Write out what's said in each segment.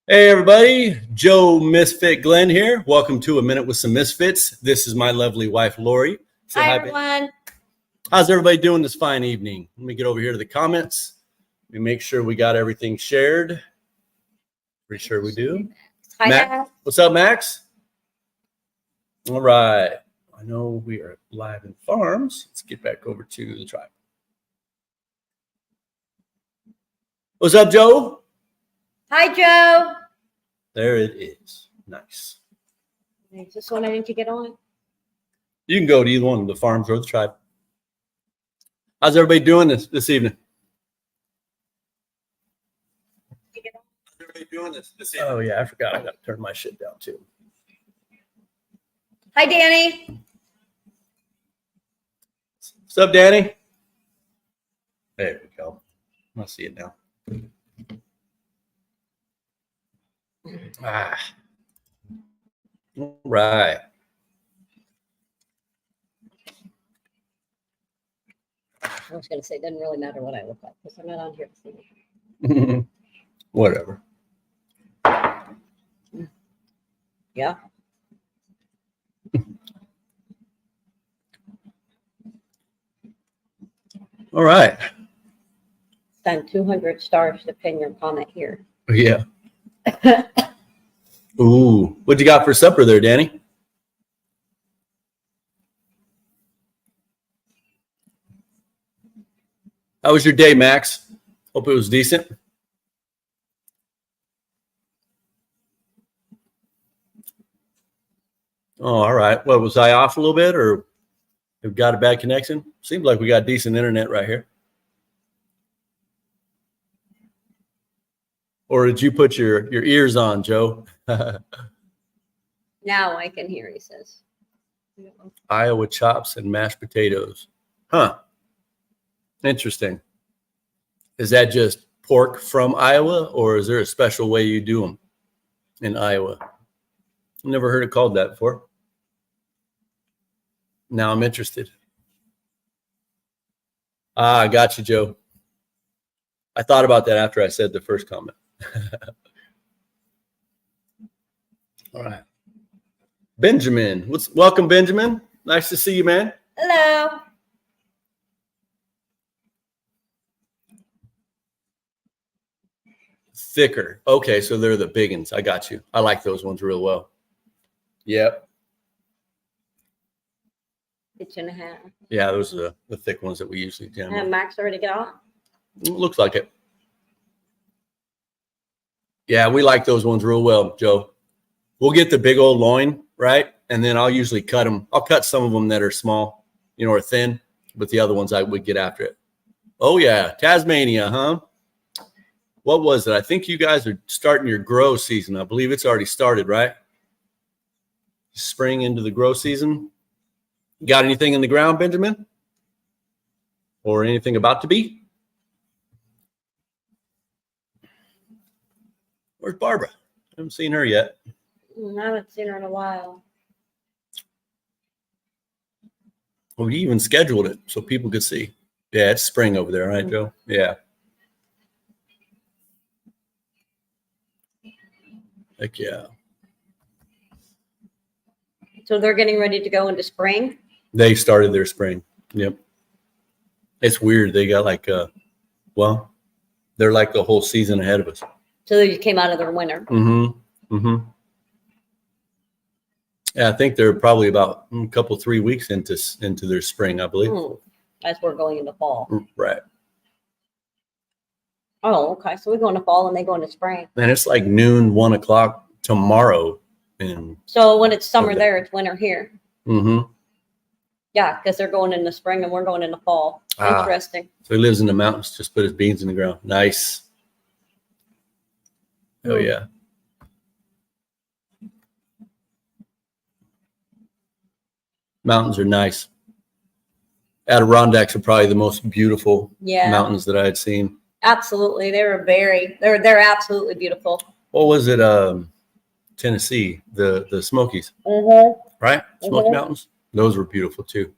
Hey everybody, Joe Misfit Glenn here. Welcome to A Minute with some Misfits. This is my lovely wife, Lori. Say Hi, babe. everyone. How's everybody doing this fine evening? Let me get over here to the comments. Let me make sure we got everything shared. Pretty sure we do. Hi, Max, Dad. what's up, Max? All right. I know we are live in farms. Let's get back over to the tribe. What's up, Joe? Hi, Joe. There it is. Nice. Is this one I need to get on? You can go to either one of the farms or the tribe. How's everybody doing this evening? How's everybody doing this evening? Oh, yeah, I forgot. I got to turn my shit down, too. Hi, Danny. What's up, Danny? There we go. I see it now. All right. I was going to say, it doesn't really matter what I look like because I'm not on here to see. Whatever. Yeah. All right. Done 200 stars to pin your comment here. Yeah. Ooh, what you got for supper there, Danny? How was your day, Max? Hope it was decent. Oh, all right. Well, was I off a little bit or have got a bad connection? Seems like we got decent internet right here. Or did you put your ears on, Joe? Now I can hear, he says. Iowa chops and mashed potatoes. Huh. Interesting. Is that just pork from Iowa, or is there a special way you do them in Iowa? I've never heard it called that before. Now I'm interested. I got you, Joe. I thought about that after I said the first comment. All right. Benjamin. Welcome, Benjamin. Nice to see you, man. Hello. Thicker. Okay, so they're the big ones. I got you. I like those ones real well. Yep. Inch and a half. Yeah, those are the thick ones that we usually do. And Max already got on? Looks like it. Yeah, we like those ones real well, Joe. We'll get the big old loin, right? And then I'll usually cut them. I'll cut some of them that are small, or thin, but the other ones I would get after it. Oh, yeah. Tasmania, huh? What was it? I think you guys are starting your grow season. I believe it's already started, right? Spring into the grow season. Got anything in the ground, Benjamin? Or anything about to be? Where's Barbara? I haven't seen her yet. I haven't seen her in a while. Well, we even scheduled it so people could see. Yeah, it's spring over there, right, Joe? Yeah. Heck yeah. So they're getting ready to go into spring? They started their spring. Yep. It's weird. They got they're like the whole season ahead of us. So they just came out of their winter. Mm-hmm. Mm-hmm. Yeah, I think they're probably about a couple, 3 weeks into their spring, I believe. As we're going into fall. Right. Oh, okay. So we go into fall and they go into spring. And it's like noon, 1 o'clock tomorrow. So when it's summer there, it's winter here. Mm-hmm. Yeah, because they're going into spring and we're going into fall. Interesting. So he lives in the mountains, just put his beans in the ground. Nice. Oh, yeah. Mountains are nice. Adirondacks are probably the most beautiful mountains that I had seen. Absolutely. They're absolutely beautiful. What was it? Tennessee, the Smokies. Mm-hmm. Right? Smoky Mountains. Those were beautiful too.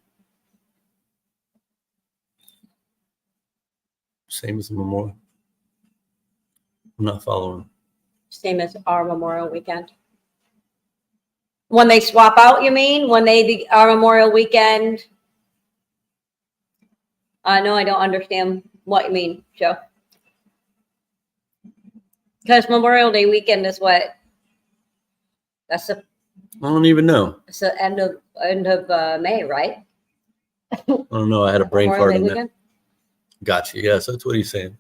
Same as the Memorial. I'm not following. Same as our Memorial Weekend. When they swap out, you mean? When our Memorial Weekend? No, I don't understand what you mean, Joe. Because Memorial Day weekend is what? That's the. I don't even know. It's the end of May, right? I don't know. I had a brain Memorial fart Day on weekend. that. Gotcha. Yes, that's what he's saying.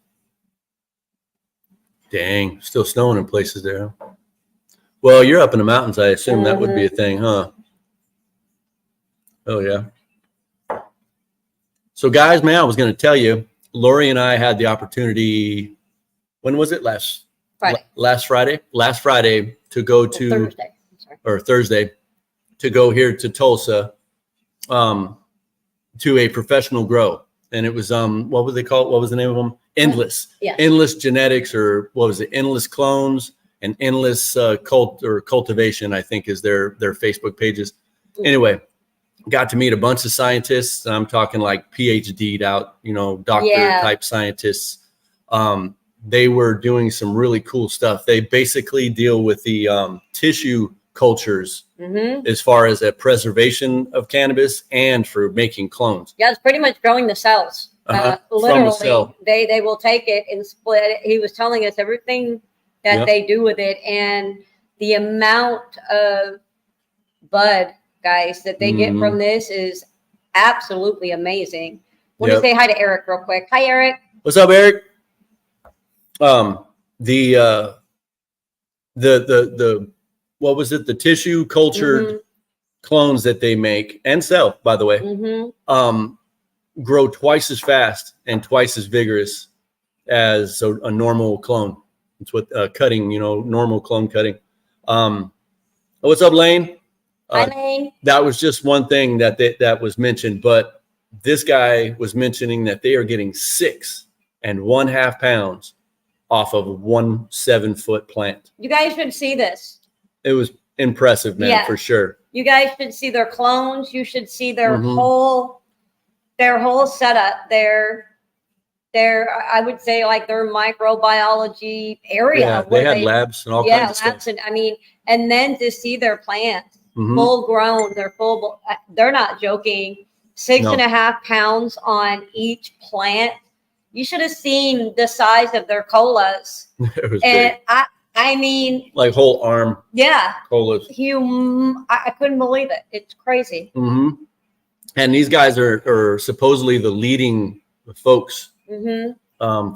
Dang, still snowing in places there. Huh? Well, you're up in the mountains. I assume that would be a thing, huh? Oh, yeah. So, guys, man, I was going to tell you, Lori and I had the opportunity. When was it? Last Friday to go to Thursday. Or Thursday to go here to Tulsa to a professional grow. And it was what was they called? What was the name of them? Endless. Yeah. Endless Genetics, or what was it? Endless Clones and Endless Cultivation, I think, is their Facebook pages. Anyway, got to meet a bunch of scientists. I'm talking like PhD'd out, doctor type scientists. They were doing some really cool stuff. They basically deal with the tissue cultures as far as a preservation of cannabis and for making clones. Yeah, it's pretty much growing the cells. Literally, from the cell. They will take it and split it. He was telling us everything that they do with it, and the amount of bud, guys, that they get from this is absolutely amazing. Want to say hi to Eric real quick. Hi, Eric. What's up, Eric? The what was it? The tissue cultured clones that they make and sell, by the way, grow twice as fast and twice as vigorous as a normal clone. It's what cutting, normal clone cutting. What's up, Lane? Hi, Lane. That was just one thing that was mentioned, but this guy was mentioning that they are getting 6 1/2 pounds off of 1 7-foot plant. You guys should see this. It was impressive, man, for sure. You guys should see their clones. You should see their whole setup. Their I would say like their microbiology area. Yeah, they had labs and all kinds of stuff. And then to see their plants full grown, they're not joking. 6.5 pounds on each plant. You should have seen the size of their colas. It was and big. I mean, like whole arm. Yeah. Colas. I couldn't believe it. It's crazy. And these guys are supposedly the leading folks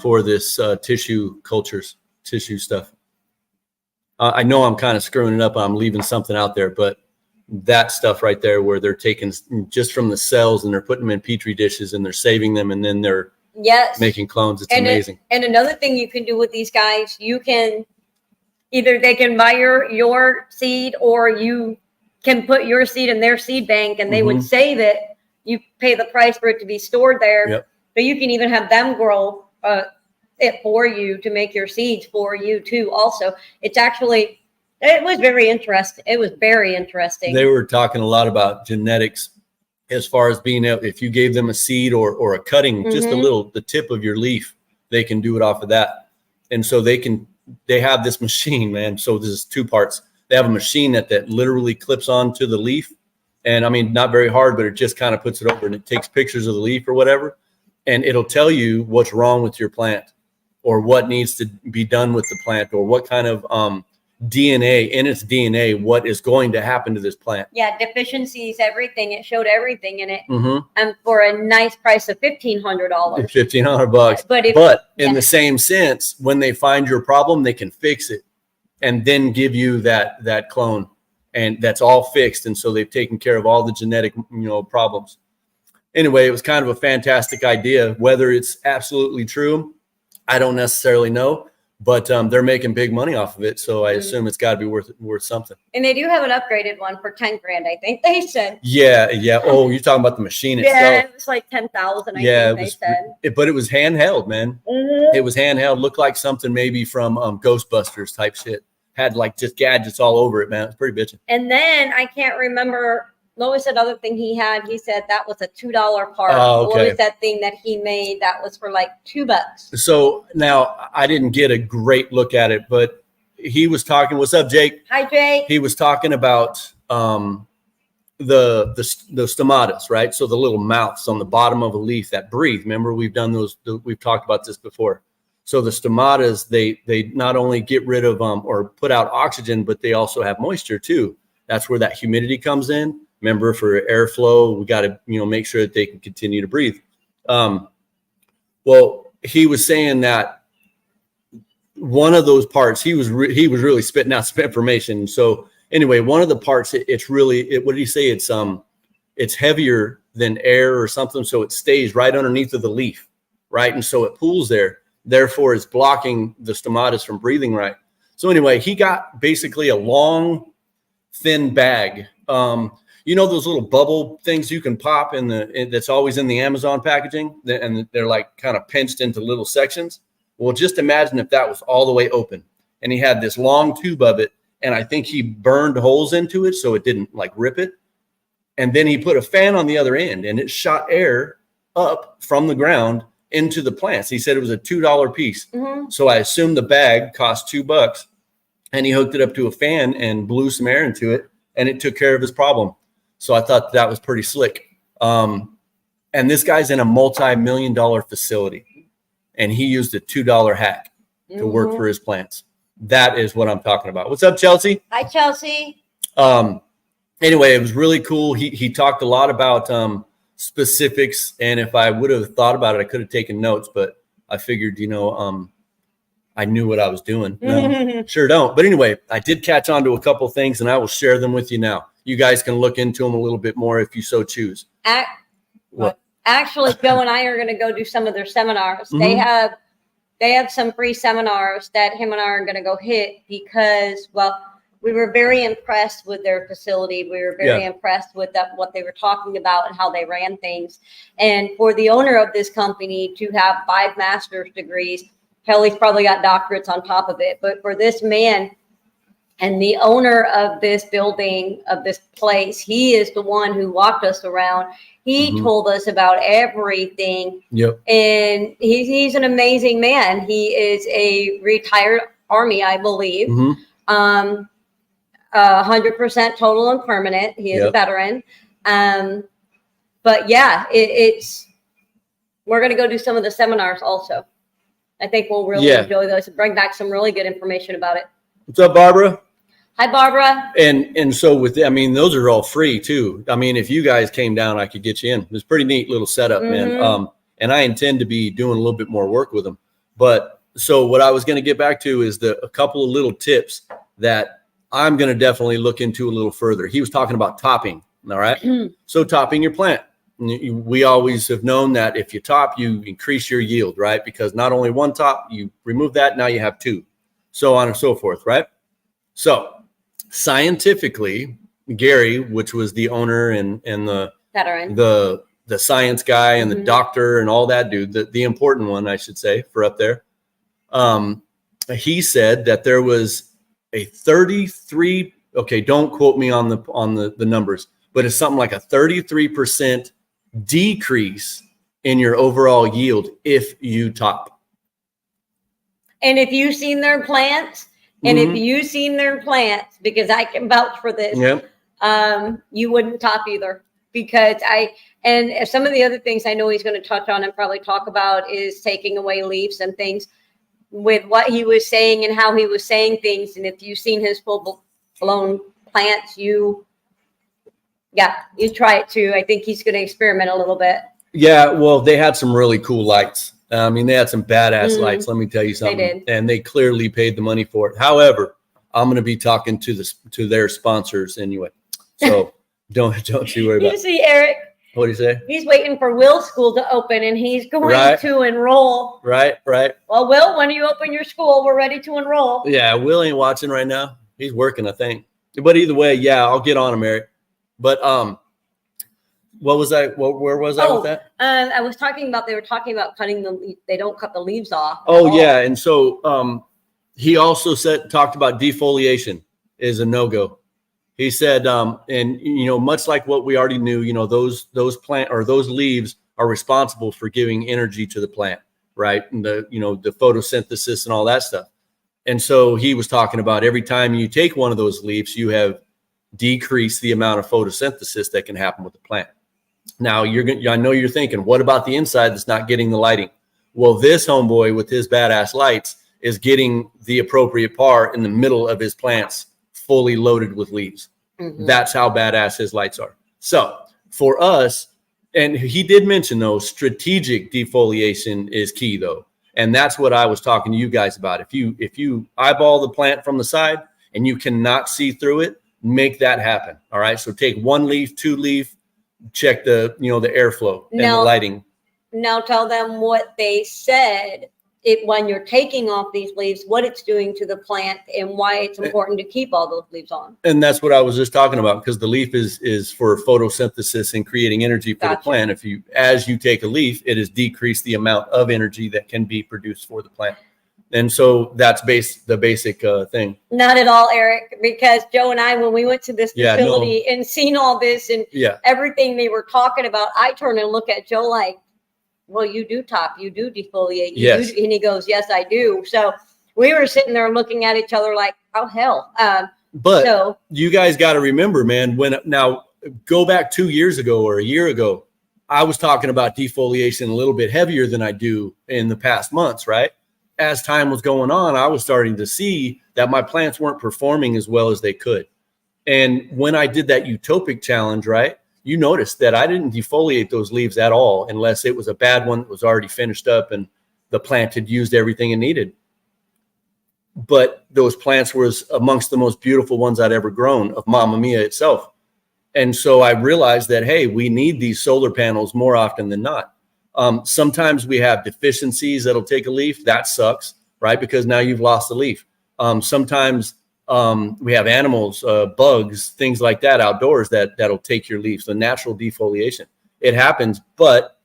for this tissue stuff. I know I'm kind of screwing it up. I'm leaving something out there, but that stuff right there where they're taking just from the cells and they're putting them in petri dishes and they're saving them and then they're making clones. It's amazing. And another thing you can do with these guys, you can either they can buy your seed or you can put your seed in their seed bank and they would save it. You pay the price for it to be stored there, but you can even have them grow it for you to make your seeds for you too. Also, it was very interesting. It was very interesting. They were talking a lot about genetics as far as being able, if you gave them a seed or a cutting, just the tip of your leaf, they can do it off of that. And so they have this machine, man. So this is 2 parts. They have a machine that literally clips onto the leaf. And I mean, not very hard, but it just kind of puts it over and it takes pictures of the leaf or whatever. And it'll tell you what's wrong with your plant or what needs to be done with the plant or what kind of DNA, what is going to happen to this plant. Yeah, deficiencies, everything. It showed everything in it. And for a nice price of $1,500. $1,500. But in the same sense, when they find your problem, they can fix it and then give you that clone. And that's all fixed. And so they've taken care of all the genetic, problems. Anyway, it was kind of a fantastic idea. Whether it's absolutely true, I don't necessarily know. But they're making big money off of it, so I assume it's got to be worth something. And they do have an upgraded one for $10,000, I think they said. Yeah. Oh, you're talking about the machine itself? Yeah, it was like $10,000. I think they said. But it was handheld, man. It was handheld. Looked like something maybe from Ghostbusters type shit. Had like just gadgets all over it, man. It's pretty bitchin'. And then I can't remember. Lois said other thing he had. He said that was a $2 part. Oh, okay. What was that thing that he made that was for like $2? So now I didn't get a great look at it, but he was talking. What's up, Jake? Hi, Jake. He was talking about the stomatas, right? So the little mouths on the bottom of a leaf that breathe. Remember, we've done those. We've talked about this before. So the stomatas, they not only get rid of or put out oxygen, but they also have moisture too. That's where that humidity comes in. Remember, for airflow, we got to make sure that they can continue to breathe. Well, he was saying that one of those parts, he was really spitting out some information. So anyway, one of the parts, it's really, what did he say? It's heavier than air or something, so it stays right underneath of the leaf, right? And so it pools there. Therefore, it's blocking the stomatas from breathing right. So anyway, he got basically a long, thin bag. Those little bubble things you can pop that's always in the Amazon packaging, and they're like kind of pinched into little sections. Well, just imagine if that was all the way open, and he had this long tube of it, and I think he burned holes into it so it didn't like rip it. And then he put a fan on the other end, and it shot air up from the ground into the plants. He said it was a $2 piece. Mm-hmm. So I assumed the bag cost $2, and he hooked it up to a fan and blew some air into it, and it took care of his problem. So I thought that was pretty slick. And this guy's in a multi-million-dollar facility, and he used a $2 hack to work for his plants. That is what I'm talking about. What's up, Chelsea? Hi, Chelsea. Anyway, it was really cool. He talked a lot about specifics, and if I would have thought about it, I could have taken notes, but I figured, I knew what I was doing. No, sure don't. But anyway, I did catch on to a couple of things, and I will share them with you now. You guys can look into them a little bit more if you so choose. What? Actually, Joe and I are going to go do some of their seminars. Mm-hmm. They have some free seminars that him and I are going to go hit because, we were very impressed with their facility. We were very impressed with what they were talking about and how they ran things. And for the owner of this company to have 5 master's degrees, hell, he's probably got doctorates on top of it. But for this man and the owner of this building, of this place, he is the one who walked us around. He told us about everything. Yep. And he's an amazing man. He is a retired Army, I believe. 100% total and permanent. He is a veteran. But yeah, we're going to go do some of the seminars also. I think we'll really enjoy those and bring back some really good information about it. What's up, Barbara? Hi, Barbara. And so those are all free too. I mean, if you guys came down, I could get you in. It's a pretty neat little setup, man. And I intend to be doing a little bit more work with them. But so what I was going to get back to is a couple of little tips that I'm going to definitely look into a little further. He was talking about topping. All right. So topping your plant. We always have known that if you top, you increase your yield, right? Because not only one top, you remove that, now you have 2, so on and so forth, right? So scientifically, Gary, which was the owner and the veteran, the science guy and the doctor and all that dude, the important one, I should say, for up there, he said that there was a 33, okay, don't quote me on the numbers, but it's something like a 33% decrease in your overall yield if you top. And if you've seen their plants, because I can vouch for this, you wouldn't top either. Because and some of the other things I know he's going to touch on and probably talk about is taking away leaves and things with what he was saying and how he was saying things. And if you've seen his full blown plants, you try it too. I think he's going to experiment a little bit. Yeah, well, they had some really cool lights. I mean, they had some badass lights. Let me tell you something. They did. And they clearly paid the money for it. However, I'm going to be talking to their sponsors anyway. So don't you worry about it. You see, Eric. What do you say? He's waiting for Will's school to open, and he's going to enroll. Right. Well, Will, when you open your school, we're ready to enroll. Yeah, Will ain't watching right now. He's working, I think. But either way, I'll get on him, Eric. But what was I? Where was I with that? I was talking about they were talking about cutting the. They don't cut the leaves off. Oh yeah, and so he also talked about defoliation is a no-go. He said, and much like what we already knew, those plant or those leaves are responsible for giving energy to the plant, right? And the photosynthesis and all that stuff. And so he was talking about every time you take one of those leaves, you have decreased the amount of photosynthesis that can happen with the plant. Now I know you're thinking, what about the inside that's not getting the lighting? Well, this homeboy with his badass lights is getting the appropriate par in the middle of his plants, fully loaded with leaves. Mm-hmm. That's how badass his lights are. So for us, and he did mention though, strategic defoliation is key though. And that's what I was talking to you guys about. If you eyeball the plant from the side and you cannot see through it, make that happen. All right. So take 1 leaf, 2 leaf, check the airflow and the lighting. Now tell them what they said when you're taking off these leaves, what it's doing to the plant and why it's important to keep all those leaves on. And that's what I was just talking about, because the leaf is for photosynthesis and creating energy for the plant. As you take a leaf, it has decreased the amount of energy that can be produced for the plant. And so that's the basic thing. Not at all, Eric, because Joe and I, when we went to this facility and seen all this and everything they were talking about, I turned and look at Joe like, well, you do defoliate. Yes. And he goes, yes, I do. So we were sitting there looking at each other like, oh, hell. But you guys got to remember, man, now go back 2 years ago or a year ago, I was talking about defoliation a little bit heavier than I do in the past months, right? As time was going on, I was starting to see that my plants weren't performing as well as they could. And when I did that utopic challenge, right, you noticed that I didn't defoliate those leaves at all unless it was a bad one that was already finished up and the plant had used everything it needed. But those plants were amongst the most beautiful ones I'd ever grown of Mamma Mia itself. And so I realized that, hey, we need these solar panels more often than not. Sometimes we have deficiencies that'll take a leaf. That sucks, right? Because now you've lost the leaf. Sometimes we have animals, bugs, things like that outdoors that'll take your leaves. The natural defoliation, it happens, but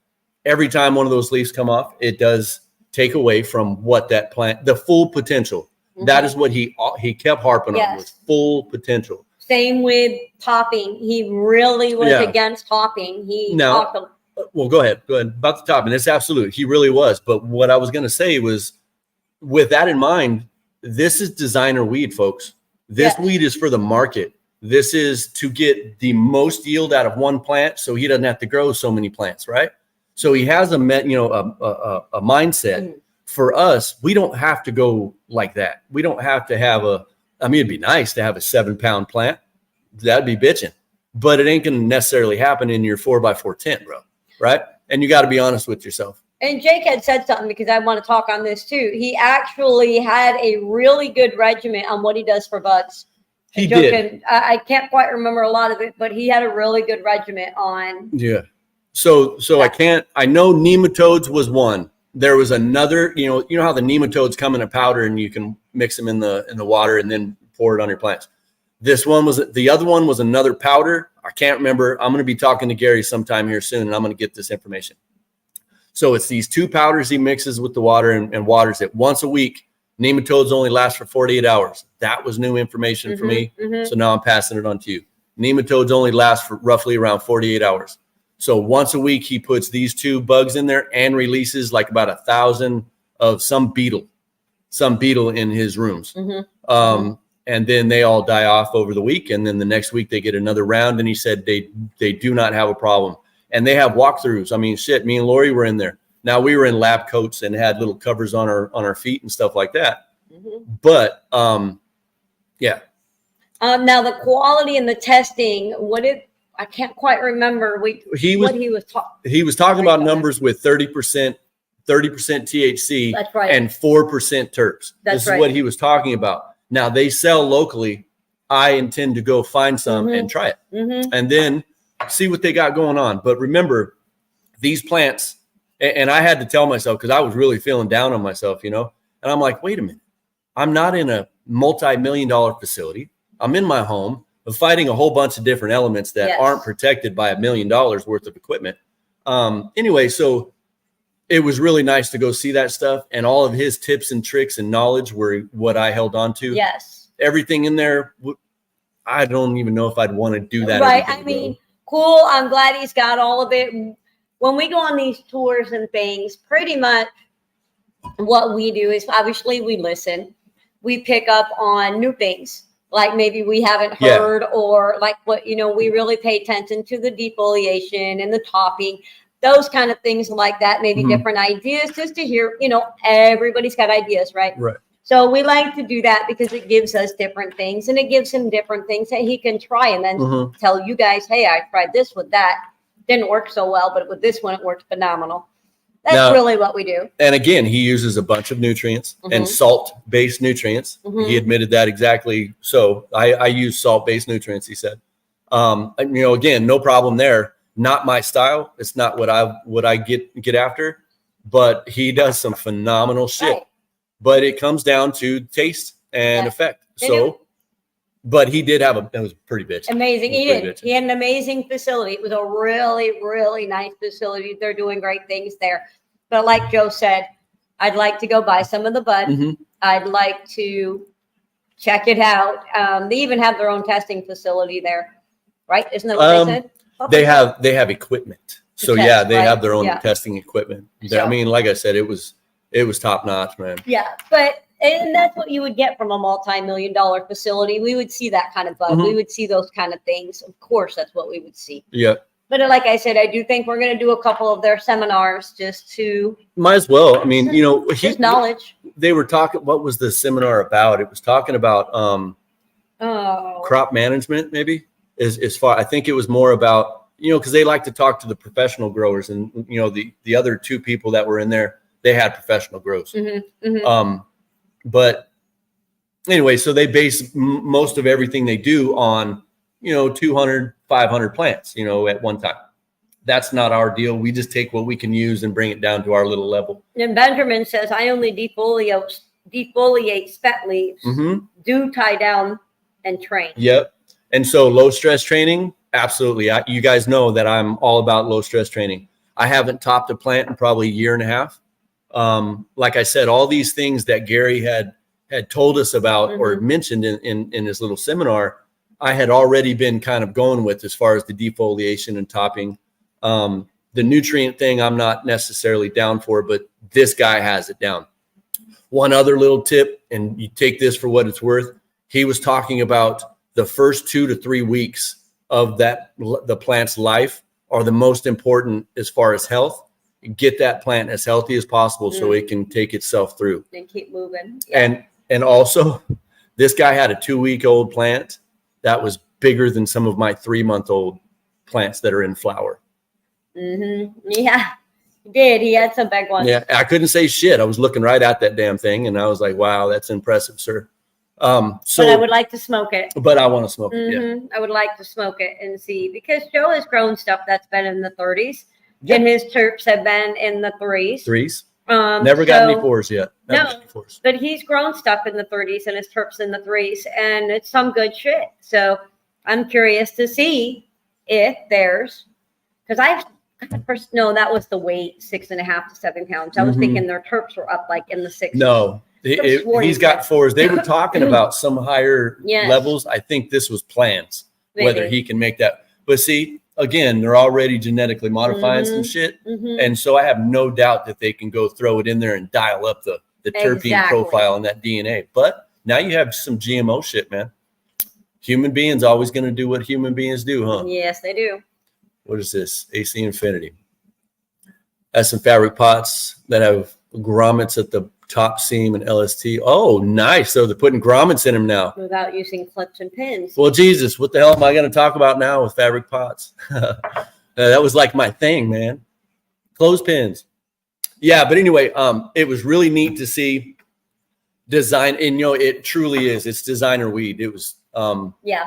every time one of those leaves come off, it does take away from what that plant, the full potential. Mm-hmm. That is what he kept harping on, was full potential. Same with topping. He really was against topping. Well, go ahead about the topping. It's absolute. He really was. But what I was going to say was, with that in mind, this is designer weed, folks. This weed is for the market. This is to get the most yield out of one plant, so he doesn't have to grow so many plants, right? So he has a mindset. Mm. For us, we don't have to go like that. We don't have to have it'd be nice to have a 7-pound plant. That'd be bitching, but it ain't going to necessarily happen in your 4x4 tent, bro. Right? And you got to be honest with yourself. And Jake had said something, because I want to talk on this too. He actually had a really good regimen on what he does for bugs. He did. I can't quite remember a lot of it, but he had a really good regimen on. Yeah. So I know nematodes was one. There was another, you know how the nematodes come in a powder and you can mix them in the water and then pour it on your plants. The other one was another powder. I can't remember. I'm going to be talking to Gary sometime here soon, and I'm going to get this information. So it's these 2 powders he mixes with the water and waters it once a week. Nematodes only last for 48 hours. That was new information for me. Mm-hmm. So now I'm passing it on to you. Nematodes only last for roughly around 48 hours. So once a week, he puts these 2 bugs in there and releases like about 1,000 of some beetle in his rooms. Mm-hmm. And then they all die off over the week. And then the next week they get another round. And he said they do not have a problem. And they have walkthroughs. I mean, shit, me and Lori were in there. Now, we were in lab coats and had little covers on our feet and stuff like that. Mm-hmm. But yeah. Now the quality and the testing, I can't quite remember what he was talking about numbers with 30% THC. That's right. And 4% terps. This is what he was talking about. Now they sell locally. I intend to go find some and try it, and then see what they got going on. But remember, these plants, and I had to tell myself, because I was really feeling down on myself, and I'm like, wait a minute, I'm not in a multi-million-dollar facility. I'm in my home. I'm fighting a whole bunch of different elements that aren't protected by $1 million worth of equipment. Anyway, so it was really nice to go see that stuff, and all of his tips and tricks and knowledge were what I held on to. Yes. Everything in there, I don't even know if I'd want to do that. Right. I mean, cool. I'm glad he's got all of it. When we go on these tours and things, pretty much what we do is, obviously, we listen. we pick up on new things. Like maybe we haven't heard, or like what, we really pay attention to the defoliation and the topping, those kind of things like that, maybe different ideas just to hear, everybody's got ideas, right? Right. So we like to do that because it gives us different things, and it gives him different things that he can try and then tell you guys, hey, I tried this with that. Didn't work so well, but with this one, it worked phenomenal. That's really what we do. And again, he uses a bunch of nutrients and salt-based nutrients. He admitted that exactly. So I use salt-based nutrients, he said. Again, no problem there. Not my style. It's not what I get after. But he does some phenomenal shit. Right. But it comes down to taste and effect. But he did have it was pretty bitch. Amazing. He did. He had an amazing facility. It was a really, really nice facility. They're doing great things there. But like Joe said, I'd like to go buy some of the bud. I'd like to check it out. They even have their own testing facility there, right? Isn't that what they said? They have equipment. So they have their own testing equipment. So, I mean, like I said, it was top notch, man. Yeah, and that's what you would get from a multi-million-dollar facility. We would see that kind of bud. We would see those kind of things. Of course, that's what we would see. Yeah. But like I said, I do think we're going to do a couple of their seminars just to. Might as well. I mean, just knowledge. They were talking. What was the seminar about? It was talking about crop management, maybe. As far, I think it was more about because they like to talk to the professional growers, and the other two people that were in there, they had professional grows. But anyway, so they base most of everything they do on 200, 500 plants, at one time. That's not our deal. We just take what we can use and bring it down to our little level. And Benjamin says, I only defoliate spent leaves. Do tie down and train. Yep. And so low stress training, absolutely. You guys know that I'm all about low stress training. I haven't topped a plant in probably a year and a half. Like I said, all these things that Gary had told us about or mentioned in his little seminar, I had already been kind of going with as far as the defoliation and topping. The nutrient thing I'm not necessarily down for, but this guy has it down. One other little tip, and you take this for what it's worth. He was talking about the first 2 to 3 weeks of the plant's life are the most important as far as health. Get that plant as healthy as possible so it can take itself through. And keep moving. Yeah. And also, this guy had a 2-week-old plant that was bigger than some of my 3-month-old plants that are in flower. Yeah, he did. He had some big ones. Yeah, I couldn't say shit. I was looking right at that damn thing, and I was like, wow, that's impressive, sir. But I would like to smoke it. But I want to smoke it, yeah. I would like to smoke it and see, because Joe has grown stuff that's been in the 30s. Yep. And his terps have been in the 3s. Never got any 4s yet. But he's grown stuff in the 30s and his terps in the 3s, and it's some good shit. So I'm curious to see if there's, because that was the weight, 6.5 to 7 pounds. I was thinking their terps were up like in the 6s. No, he's got 4s. They were talking about some higher levels. I think this was plans, whether he can make that. But see, again, they're already genetically modifying some shit. And so I have no doubt that they can go throw it in there and dial up the terpene profile in that DNA. But now you have some GMO shit, man. Human beings always going to do what human beings do, huh? Yes, they do. What is this? AC Infinity. That's some fabric pots that have grommets at the top seam and LST. Oh, nice. So they're putting grommets in them now. Without using clips and pins. Well, Jesus, what the hell am I going to talk about now with fabric pots? That was like my thing, man. Clothespins. Yeah, but anyway, it was really neat to see design. And, it truly is. It's designer weed. It was pretty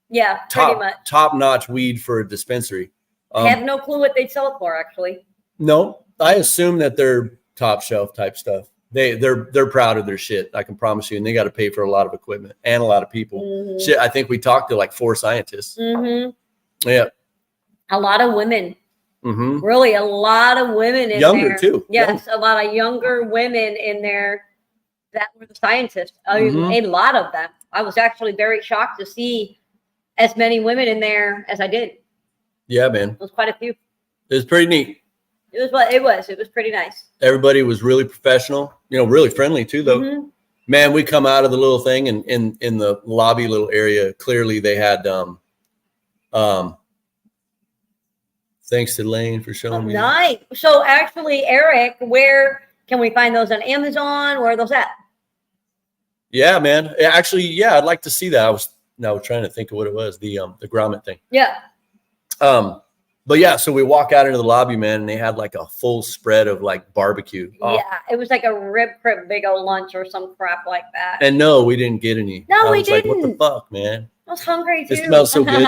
much. Top-notch weed for a dispensary. I have no clue what they'd sell it for, actually. No, I assume that they're top shelf type stuff. They're proud of their shit. I can promise you. And they got to pay for a lot of equipment and a lot of people. Shit, I think we talked to like 4 scientists. Yeah. A lot of women. Really, a lot of women in younger there. Too. Yes, a lot of younger women in there that were the scientists. A lot of them. I was actually very shocked to see as many women in there as I did. Yeah, man. It was quite a few. It was pretty neat. It was pretty nice. Everybody was really professional, really friendly too, though. Man, we come out of the little thing, and in the lobby little area, clearly they had thanks to Lane for showing me. Nice. So actually, Eric, where can we find those on Amazon? Where are those at? Yeah, man. Actually, yeah, I'd like to see that. I was trying to think of what it was, the grommet thing. Yeah. But yeah, so we walk out into the lobby, man, and they had like a full spread of like barbecue. Oh. Yeah, it was like a rib big old lunch or some crap like that. And no, we didn't get any. No, we didn't. Like, what the didn't. fuck, man? I was hungry too. It smells so good, dude.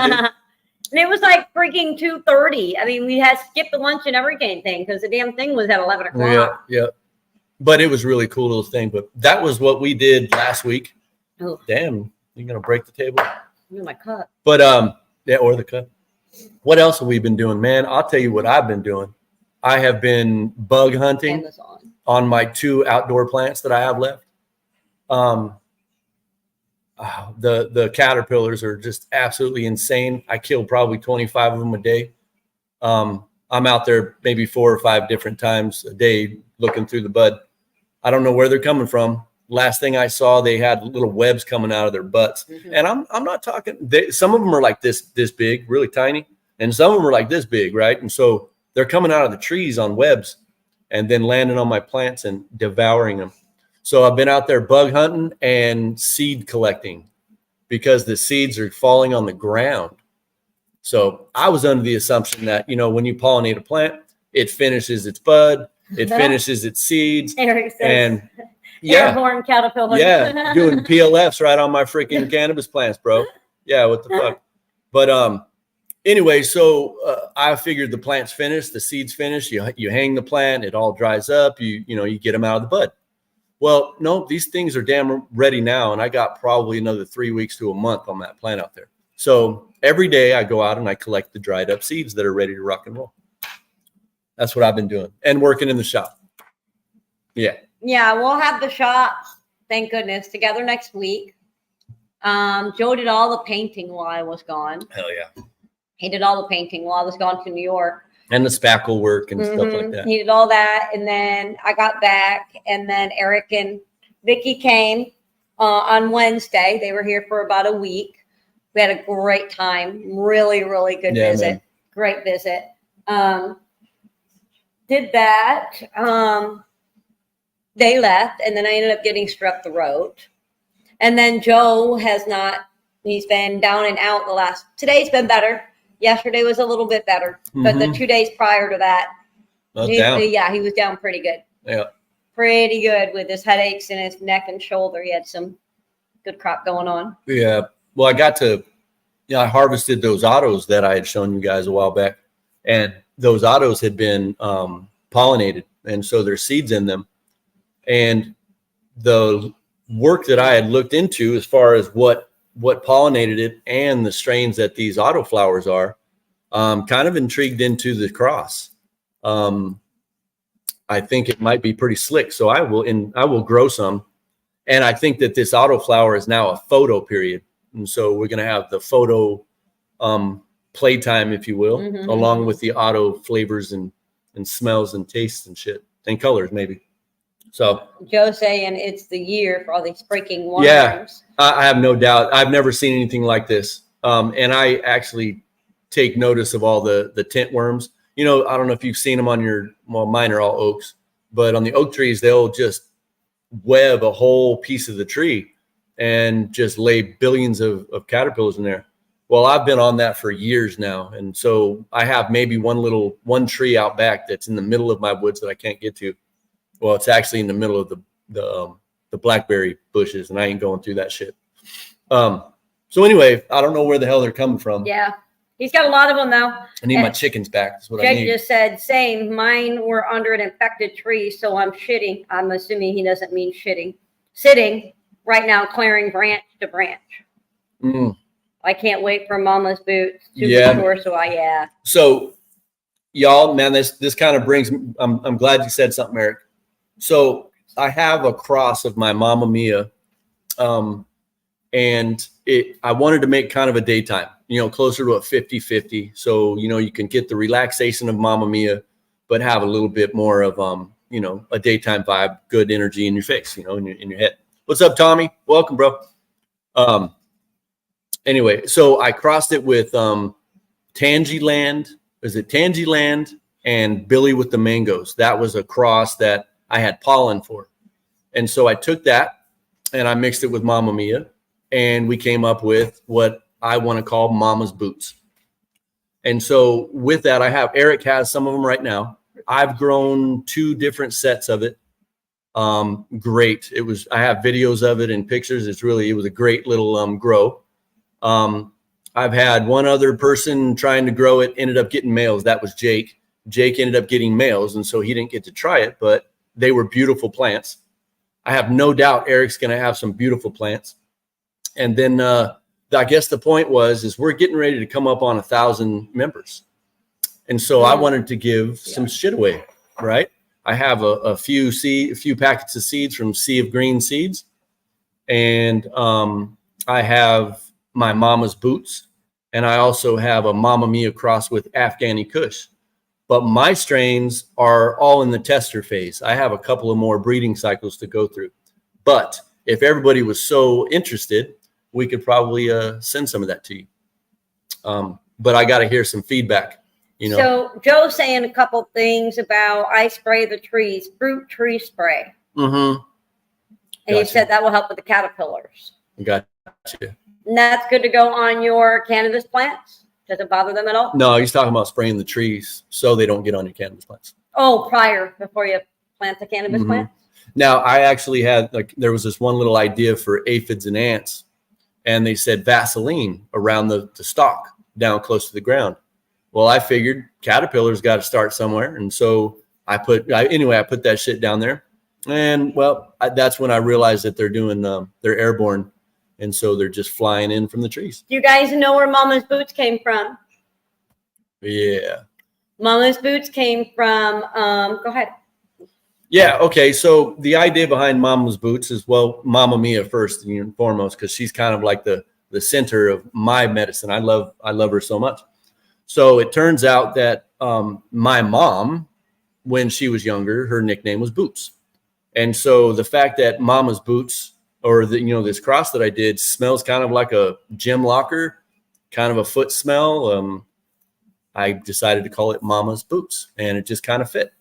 And it was like freaking 2:30. I mean, we had skipped the lunch and everything because the damn thing was at 11 o'clock. Yeah. But it was really cool little thing. But that was what we did last week. Oh. Damn, you're gonna break the table. My cup. But yeah, or the cup. What else have we been doing, man? I'll tell you what I've been doing. I have been bug hunting Amazon. On my 2 outdoor plants that I have left. The caterpillars are just absolutely insane. I kill probably 25 of them a day. I'm out there maybe 4 or 5 different times a day looking through the bud. I don't know where they're coming from. Last thing I saw, they had little webs coming out of their butts. Mm-hmm. And I'm not talking, some of them are like this big, really tiny. And some of them are like this big, right? And so they're coming out of the trees on webs and then landing on my plants and devouring them. So I've been out there bug hunting and seed collecting because the seeds are falling on the ground. So I was under the assumption that, when you pollinate a plant, it finishes its bud, it finishes its seeds. Eric says, and yeah, horn caterpillar. Yeah, doing PLFs right on my freaking cannabis plants, bro. Yeah, what the fuck? But anyway, so I figured the plant's finished, the seed's finished. You hang the plant, it all dries up. You get them out of the bud. Well, no, these things are damn ready now, and I got probably another 3 weeks to a month on that plant out there. So every day I go out and I collect the dried up seeds that are ready to rock and roll. That's what I've been doing, and working in the shop. Yeah. Yeah, we'll have the shop, thank goodness, together next week. Joe did all the painting while I was gone. Hell yeah. He did all the painting while I was gone to New York. And the spackle work and stuff like that. He did all that. And then I got back, and then Eric and Vicky came on Wednesday. They were here for about a week. We had a great time. Really, really good visit. Man. Great visit. Did that. They left, and then I ended up getting strep throat. And then Joe he's been down and out today's been better. Yesterday was a little bit better, but the 2 days prior to that, he was down pretty good. Yeah. Pretty good with his headaches and his neck and shoulder. He had some good crap going on. Yeah. Well, I harvested those autos that I had shown you guys a while back, and those autos had been pollinated, and so there's seeds in them. And the work that I had looked into as far as what pollinated it and the strains that these auto flowers are, kind of intrigued into the cross. I think it might be pretty slick. So I will grow some. And I think that this auto flower is now a photo period. And so we're going to have the photo playtime, if you will, along with the auto flavors and smells and tastes and shit and colors maybe. So Joe's saying it's the year for all these freaking worms. Yeah, I have no doubt. I've never seen anything like this. And I actually take notice of all the tent worms. I don't know if you've seen them on mine are all oaks, but on the oak trees, they'll just web a whole piece of the tree and just lay billions of caterpillars in there. Well, I've been on that for years now. And so I have maybe one tree out back that's in the middle of my woods that I can't get to. Well, it's actually in the middle of the blackberry bushes, and I ain't going through that shit. So anyway, I don't know where the hell they're coming from. Yeah, he's got a lot of them now. I need my chickens back. That's what Jake I need. Just said, same. Mine were under an infected tree, so I'm shitting. I'm assuming he doesn't mean shitting. Sitting right now, clearing branch to branch. I can't wait for Mama's boots to mature. So y'all, man, this kind of brings. I'm glad you said something, Eric. So I have a cross of my Mamma Mia, and I wanted to make kind of a daytime, closer to a 50-50. So, you can get the relaxation of Mamma Mia, but have a little bit more of, a daytime vibe, good energy in your face, in your head. What's up, Tommy? Welcome, bro. Anyway, so I crossed it with Tangyland. Is it Tangyland and Billy with the Mangoes? That was a cross that I had pollen for. And so I took that and I mixed it with Mamma Mia, and we came up with what I want to call Mama's Boots. And so with that, Eric has some of them right now. I've grown 2 different sets of it. Great. I have videos of it and pictures. It was a great little grow. I've had one other person trying to grow it, ended up getting males. That was Jake. Jake ended up getting males, and so he didn't get to try it, but they were beautiful plants. I have no doubt Eric's going to have some beautiful plants. And then I guess the point is we're getting ready to come up on 1,000 members. And so I wanted to give some shit away, right? I have a few packets of seeds from Sea of Green Seeds. And I have my Mama's Boots. And I also have a Mamma Mia cross with Afghani Kush. But my strains are all in the tester phase. I have a couple of more breeding cycles to go through. But if everybody was so interested, we could probably send some of that to you. But I got to hear some feedback. So Joe's saying a couple things about I spray the trees, fruit tree spray. Mm-hmm. And he said that will help with the caterpillars. Gotcha. And that's good to go on your cannabis plants? Does it bother them at all? No, he's talking about spraying the trees so they don't get on your cannabis plants. Oh, before you plant the cannabis plants? Now, I actually had, there was this one little idea for aphids and ants, and they said Vaseline around the stalk down close to the ground. Well, I figured caterpillars got to start somewhere. And so I put that shit down there. And that's when I realized that they're airborne. And so they're just flying in from the trees. Do you guys know where Mama's Boots came from? Yeah. Mama's Boots came from, go ahead. Yeah. Okay. So the idea behind Mama's Boots is, Mamma Mia first and foremost, because she's kind of like the center of my medicine. I love her so much. So it turns out that my mom, when she was younger, her nickname was Boots. And so the fact that Mama's Boots, or this cross that I did, smells kind of like a gym locker, kind of a foot smell. I decided to call it Mama's Boots, and it just kind of fit.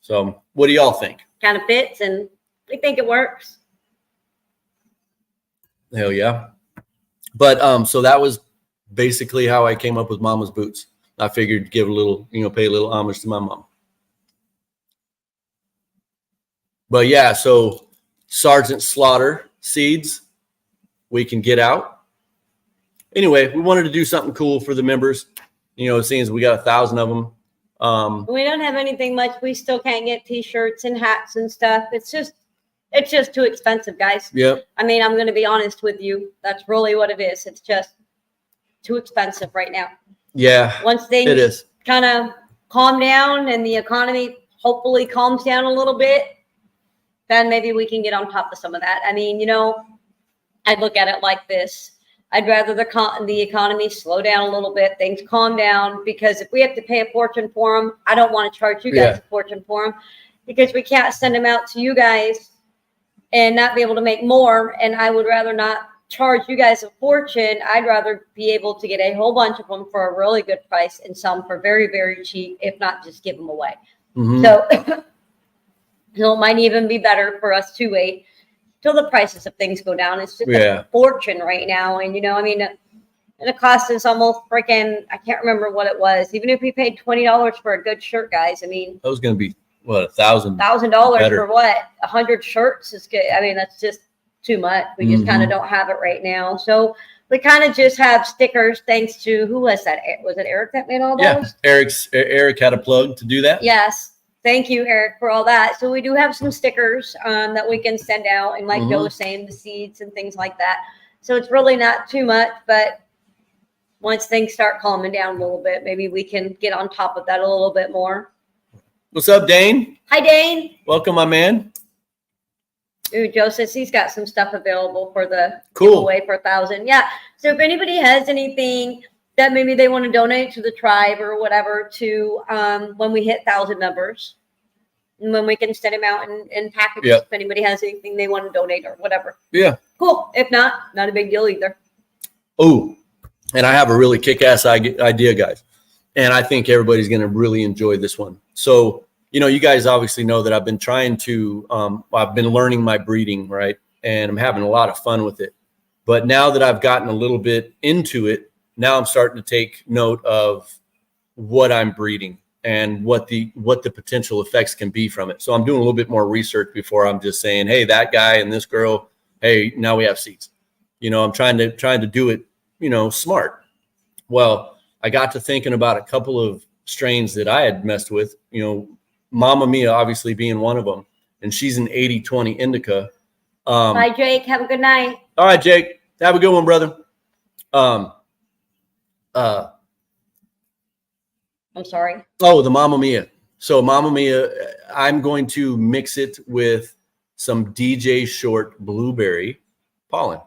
So what do y'all think? Kind of fits, and we think it works. Hell yeah. But so that was basically how I came up with Mama's Boots. I figured give a little, pay a little homage to my mom. But yeah, so Sergeant Slaughter seeds, we can get out. Anyway, we wanted to do something cool for the members. Seeing as we got 1,000 of them. We don't have anything much. We still can't get T-shirts and hats and stuff. It's just too expensive, guys. Yep. I mean, I'm going to be honest with you. That's really what it is. It's just too expensive right now. Yeah. Once things kind of calm down and the economy hopefully calms down a little bit, then maybe we can get on top of some of that. I mean, I'd look at it like this. I'd rather the economy slow down a little bit, things calm down, because if we have to pay a fortune for them, I don't want to charge you guys a fortune for them, because we can't send them out to you guys and not be able to make more. And I would rather not charge you guys a fortune. I'd rather be able to get a whole bunch of them for a really good price and some for very, very cheap, if not just give them away. Mm-hmm. So it might even be better for us to wait till the prices of things go down. It's just a fortune right now. And, it cost us almost freaking, I can't remember what it was. Even if we paid $20 for a good shirt, guys, I mean. That was going to be, what, $1,000? $1,000 for what? 100 shirts is good. I mean, that's just too much. We just kind of don't have it right now. So we kind of just have stickers thanks to, who was that? Was it Eric that made all those? Yeah, Eric had a plug to do that. Yes. Thank you, Eric, for all that. So we do have some stickers that we can send out. And like Joe was saying, the seeds and things like that. So it's really not too much. But once things start calming down a little bit, maybe we can get on top of that a little bit more. What's up, Dane? Hi, Dane. Welcome, my man. Ooh, Joe says he's got some stuff available for the giveaway for 1,000. Yeah. So if anybody has anything that maybe they want to donate to the tribe or whatever to when we hit 1,000 members, And then we can send them out in packages Yep. if anybody has anything they want to donate or whatever. Yeah. Cool. If not, not a big deal either. Oh, and I have a really kick-ass idea, guys. And I think everybody's going to really enjoy this one. So, you guys obviously know that I've been trying to, I've been learning my breeding, right? And I'm having a lot of fun with it. But now that I've gotten a little bit into it, now I'm starting to take note of what I'm breeding and what the potential effects can be from it. So I'm doing a little bit more research before I'm just saying, hey, that guy and this girl, hey, now we have seeds. I'm trying to do it, smart. Well, I got to thinking about a couple of strains that I had messed with, Mama Mia obviously being one of them, and she's an 80-20 indica. Bye, Jake. Have a good night. All right, Jake. Have a good one, brother. I'm sorry. Oh, the Mama Mia. So Mama Mia, I'm going to mix it with some DJ Short blueberry pollen.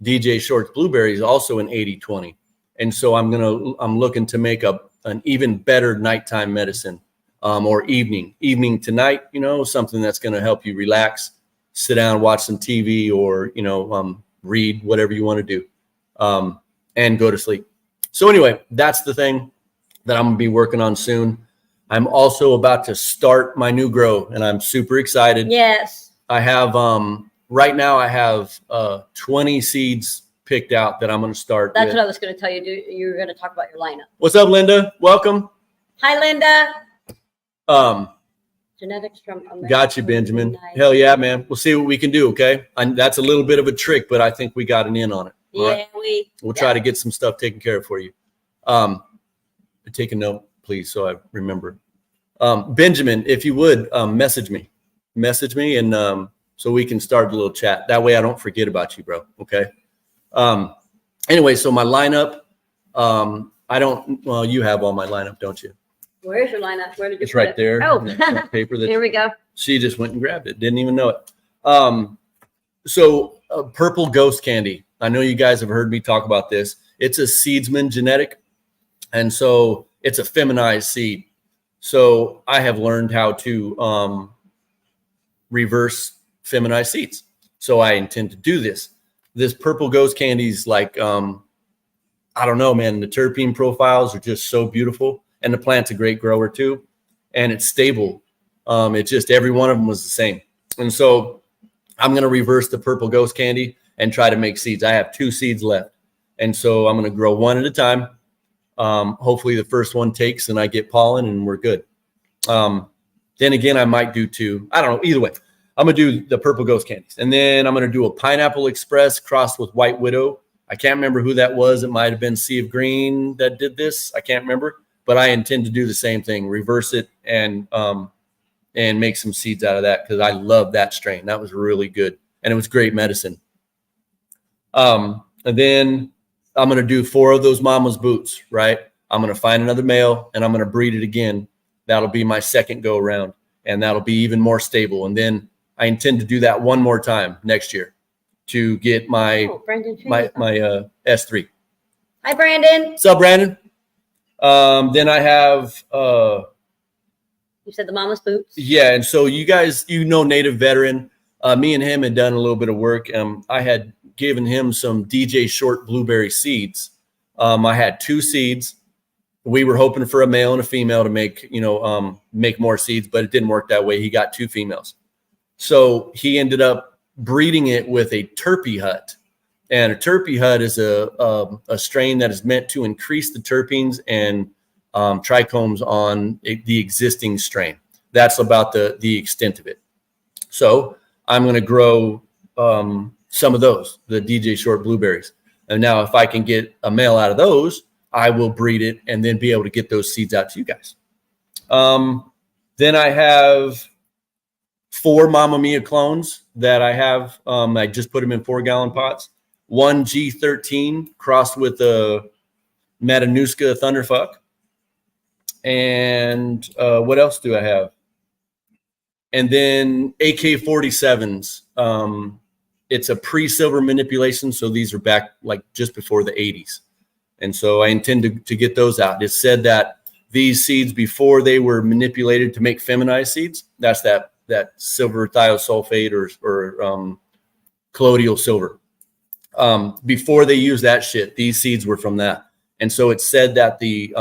DJ Short blueberry is also an 80-20. And so I'm looking to make an even better nighttime medicine, or evening to night, something that's going to help you relax, sit down, watch some TV, or, read, whatever you want to do, and go to sleep. So anyway, that's the thing that I'm going to be working on soon. I'm also about to start my new grow, and I'm super excited. Yes. I have, right now I have 20 seeds picked out that I'm going to start. That's what I was going to tell you. You were going to talk about your lineup. What's up, Linda? Welcome. Hi, Linda. Genetics from America. Got you, Benjamin. Hell yeah, man. We'll see what we can do. Okay. That's a little bit of a trick, but I think we got an in on it. Yeah, right? We'll try to get some stuff taken care of for you. Take a note, please, so I remember. Benjamin, if you would, message me, and so we can start a little chat. That way I don't forget about you, bro. Okay. Anyway, so my lineup, you have all my lineup, don't you? Where's your lineup? Where did you It's put right it? there. Oh, that paper that here we go. she just went and grabbed it. Didn't even know it. So purple ghost candy. I know you guys have heard me talk about this. It's a seedsman genetic. And so it's a feminized seed. So I have learned how to reverse feminized seeds. So I intend to do this. This purple ghost candy is like, I don't know, man. The terpene profiles are just so beautiful. And the plant's a great grower too. And it's stable. It's just every one of them was the same. And so I'm going to reverse the purple ghost candy and try to make seeds. I have 2 seeds left. And so I'm going to grow one at a time. Hopefully the first one takes and I get pollen and we're good. Then again, I might do 2. I don't know. Either way, I'm going to do the purple ghost candies. And then I'm going to do a Pineapple Express crossed with White Widow. I can't remember who that was. It might have been Sea of Green that did this. I can't remember. But I intend to do the same thing, reverse it and make some seeds out of that because I love that strain. That was really good. And it was great medicine. And then I'm going to do 4 of those mama's boots, right? I'm going to find another male and I'm going to breed it again. That'll be my second go around and that'll be even more stable. And then I intend to do that one more time next year to get my S3. Hi, Brandon. What's up, Brandon? Then I have you said the mama's boots. Yeah, and so you guys, Native Veteran. Me and him had done a little bit of work. I had given him some DJ Short blueberry seeds. I had 2 seeds. We were hoping for a male and a female to make more seeds, but it didn't work that way. He got 2 females. So he ended up breeding it with a Terpy Hut. And a Terpy Hut is a strain that is meant to increase the terpenes and trichomes on the existing strain. That's about the extent of it. So I'm going to grow some of those, the DJ Short blueberries. And now if I can get a male out of those, I will breed it and then be able to get those seeds out to you guys. Then I have 4 Mama Mia clones that I have. I just put them in 4-gallon pots. 1 G13 crossed with a Matanuska Thunderfuck. And what else do I have? And then AK-47s. It's a pre-silver manipulation, so these are back like just before the 80s. And so I intend to get those out. It's said that these seeds before they were manipulated to make feminized seeds. That's that silver thiosulfate or colloidal silver. Before they used that shit, these seeds were from that. And so it said that the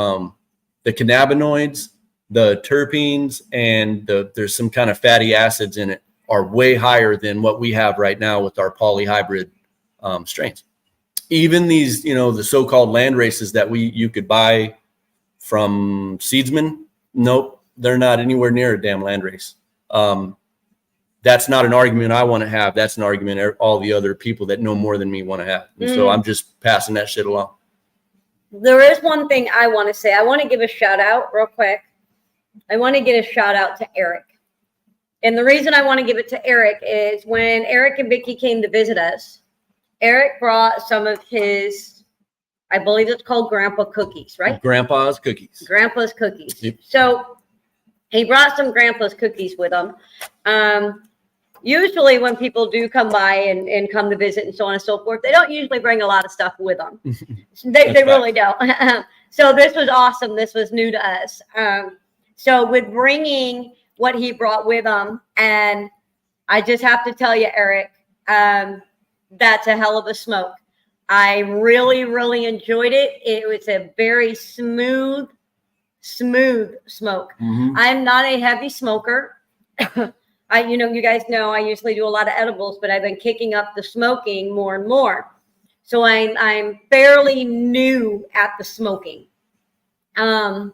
cannabinoids, the terpenes, and there's some kind of fatty acids in it are way higher than what we have right now with our polyhybrid strains. Even these, the so-called land races that you could buy from seedsmen, nope, they're not anywhere near a damn land race. That's not an argument I want to have. That's an argument all the other people that know more than me want to have. And so I'm just passing that shit along. There is one thing I want to say. I want to give a shout out real quick. I want to get a shout out to Eric. And the reason I want to give it to Eric is when Eric and Vicky came to visit us, Eric brought some of his, I believe it's called Grandpa cookies, right? Grandpa's cookies. Grandpa's cookies. Yep. So he brought some Grandpa's cookies with him. Usually when people do come by and come to visit and so on and so forth, they don't usually bring a lot of stuff with them. They really don't. So this was awesome. This was new to us. So with bringing what he brought with him, and I just have to tell you, Eric, that's a hell of a smoke. I really, really enjoyed it. It was a very smooth smoke. I'm not a heavy smoker. You guys know I usually do a lot of edibles, but I've been kicking up the smoking more and more. So I'm fairly new at the smoking. But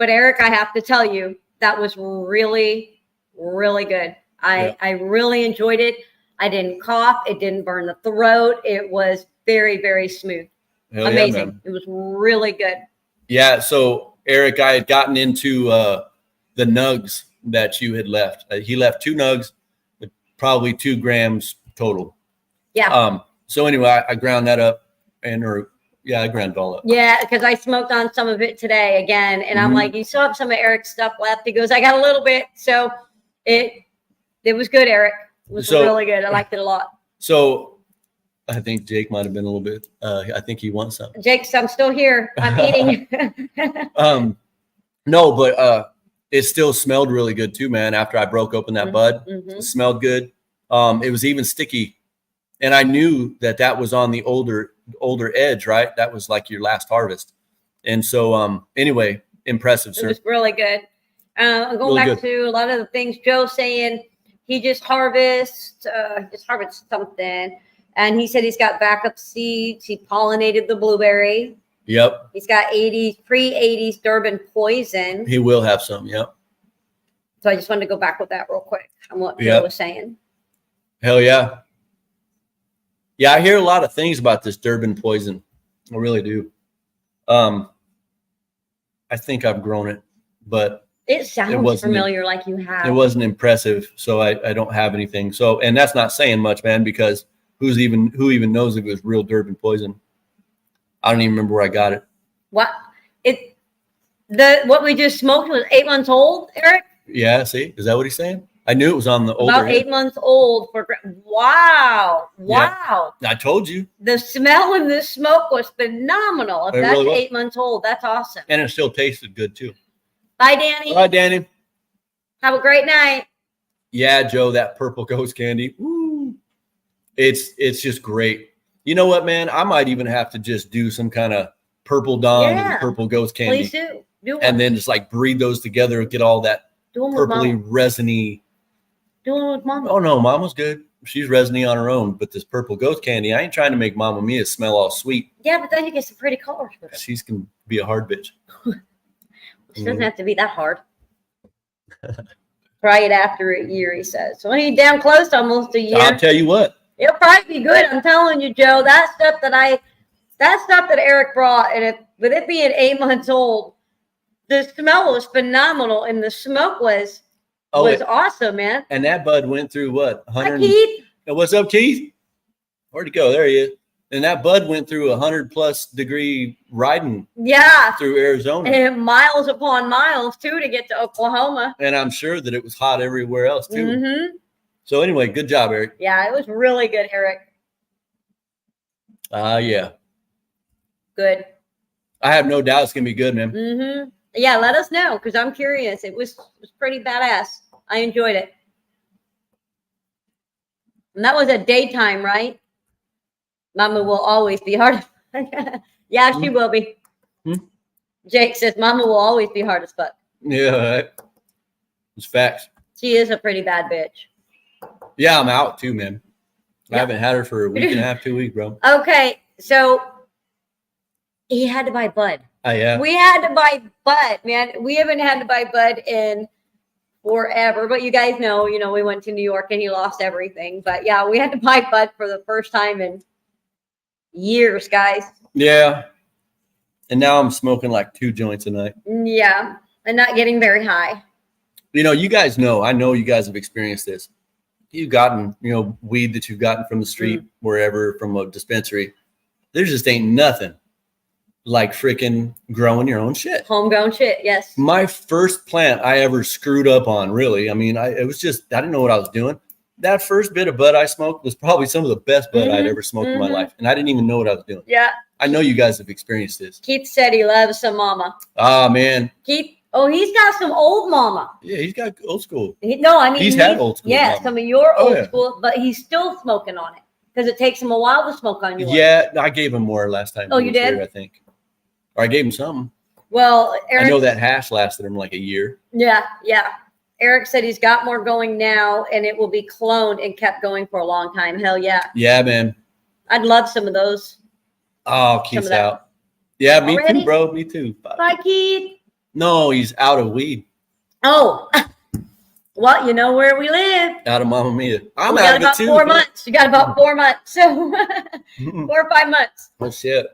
Eric, I have to tell you, that was really, really good. I really enjoyed it. I didn't cough. It didn't burn the throat. It was very, very smooth. Hell amazing. Yeah, it was really good. Yeah. So Eric, I had gotten into the nugs that you had left. He left 2 nugs, with probably 2 grams total. Yeah. So anyway, I ground that up I ground it all up. Yeah, because I smoked on some of it today again, and I'm like, you still have some of Eric's stuff left? He goes, I got a little bit. So it was good, Eric. It was really good. I liked it a lot. So I think Jake might have been a little bit. I think he wants something. Jake, I'm still here. I'm eating. No, but it still smelled really good too, man. After I broke open that bud, it smelled good. It was even sticky, and I knew that was on the older edge, right? That was like your last harvest, and so anyway, impressive, sir. It was really good. Going really back to a lot of the things Joe's saying, he just harvests something, and he said he's got backup seeds. He pollinated the blueberry. Yep. He's got pre-80s Durban poison. He will have some. Yep. So I just wanted to go back with that real quick on what Joe was saying. Hell yeah. Yeah, I hear a lot of things about this Durban poison. I really do. I think I've grown it, but it sounds familiar, like you have. It wasn't impressive, so I don't have anything. So, and that's not saying much, man, because who even knows if it was real Durban poison? I don't even remember where I got it. What what we just smoked was 8 months old, Eric? Yeah, see? Is that what he's saying? I knew it was on the older About 8 months old. Wow. Yeah, I told you. The smell in this smoke was phenomenal. If that's really 8 months old, that's awesome. And it still tasted good too. Bye, Danny. Bye, Danny. Have a great night. Yeah, Joe, that purple ghost candy. Woo. It's just great. You know what, man? I might even have to just do some kind of purple dawn and purple ghost candy. Please do. Do one. And then just like breed those together and get all that purpley, resiny. Do one with Mama. Oh, no, Mama's good. She's resiny on her own. But this purple ghost candy, I ain't trying to make Mama Mia smell all sweet. Yeah, but then you get some pretty colors with it. She's going to be a hard bitch. She doesn't have to be that hard. Try it after a year, he says. So he's down close to almost a year. I'll tell you what. It'll probably be good. I'm telling you, Joe, that stuff that Eric brought, and with it being 8 months old, the smell was phenomenal, and the smoke was awesome, man. And that bud went through what? 100. Hi, Keith. What's up, Keith? Where'd he go? There he is. And that bud went through 100+ degree riding. Yeah. Through Arizona. And miles upon miles too to get to Oklahoma. And I'm sure that it was hot everywhere else too. Mm-hmm. So anyway, good job, Eric. Yeah, it was really good, Eric. Yeah. Good. I have no doubt it's gonna be good, man. Mm-hmm. Yeah, let us know because I'm curious. It was pretty badass. I enjoyed it. And that was a daytime, right? Mama will always be hard. Yeah, she will be. Hmm? Jake says Mama will always be hard as fuck. Yeah, right. It's facts. She is a pretty bad bitch. Yeah, I'm out too, man. I Yeah. haven't had her for a week and a half, 2 weeks, bro. Okay, so he had to buy Bud. Yeah. We had to buy Bud, man. We haven't had to buy Bud in forever, but you guys know, we went to New York and he lost everything. But yeah, we had to buy Bud for the first time in years, guys. Yeah. And now I'm smoking like 2 joints a night. Yeah, and not getting very high. You guys know, I know you guys have experienced this. You've gotten, weed that you've gotten from the street, wherever, from a dispensary. There just ain't nothing like freaking growing your own shit. Homegrown shit, yes. My first plant I ever screwed up on, really. I mean, it was just, I didn't know what I was doing. That first bit of bud I smoked was probably some of the best bud I'd ever smoked in my life. And I didn't even know what I was doing. Yeah. I know you guys have experienced this. Keith said he loves some mama. Ah, man. Keith, he's got some old mama. Yeah, he's got old school. He's had old school. Yeah, mama. some of your old school, but he's still smoking on it because it takes him a while to smoke on yours. Yeah, I gave him more last time. Oh, you did? Here, I think. Or I gave him something. Well, Eric, I know that hash lasted him like a year. Yeah. Eric said he's got more going now, and it will be cloned and kept going for a long time. Hell yeah. Yeah, man. I'd love some of those. Oh, Keith's out. Yeah, me Already? too, bro. Me too. Bye, Keith. No, he's out of weed. Oh, well, you know where we live. Out of Mamma Mia. I'm We out got of it about too. 4 months. You got about 4 months. So 4 or 5 months. Oh, shit.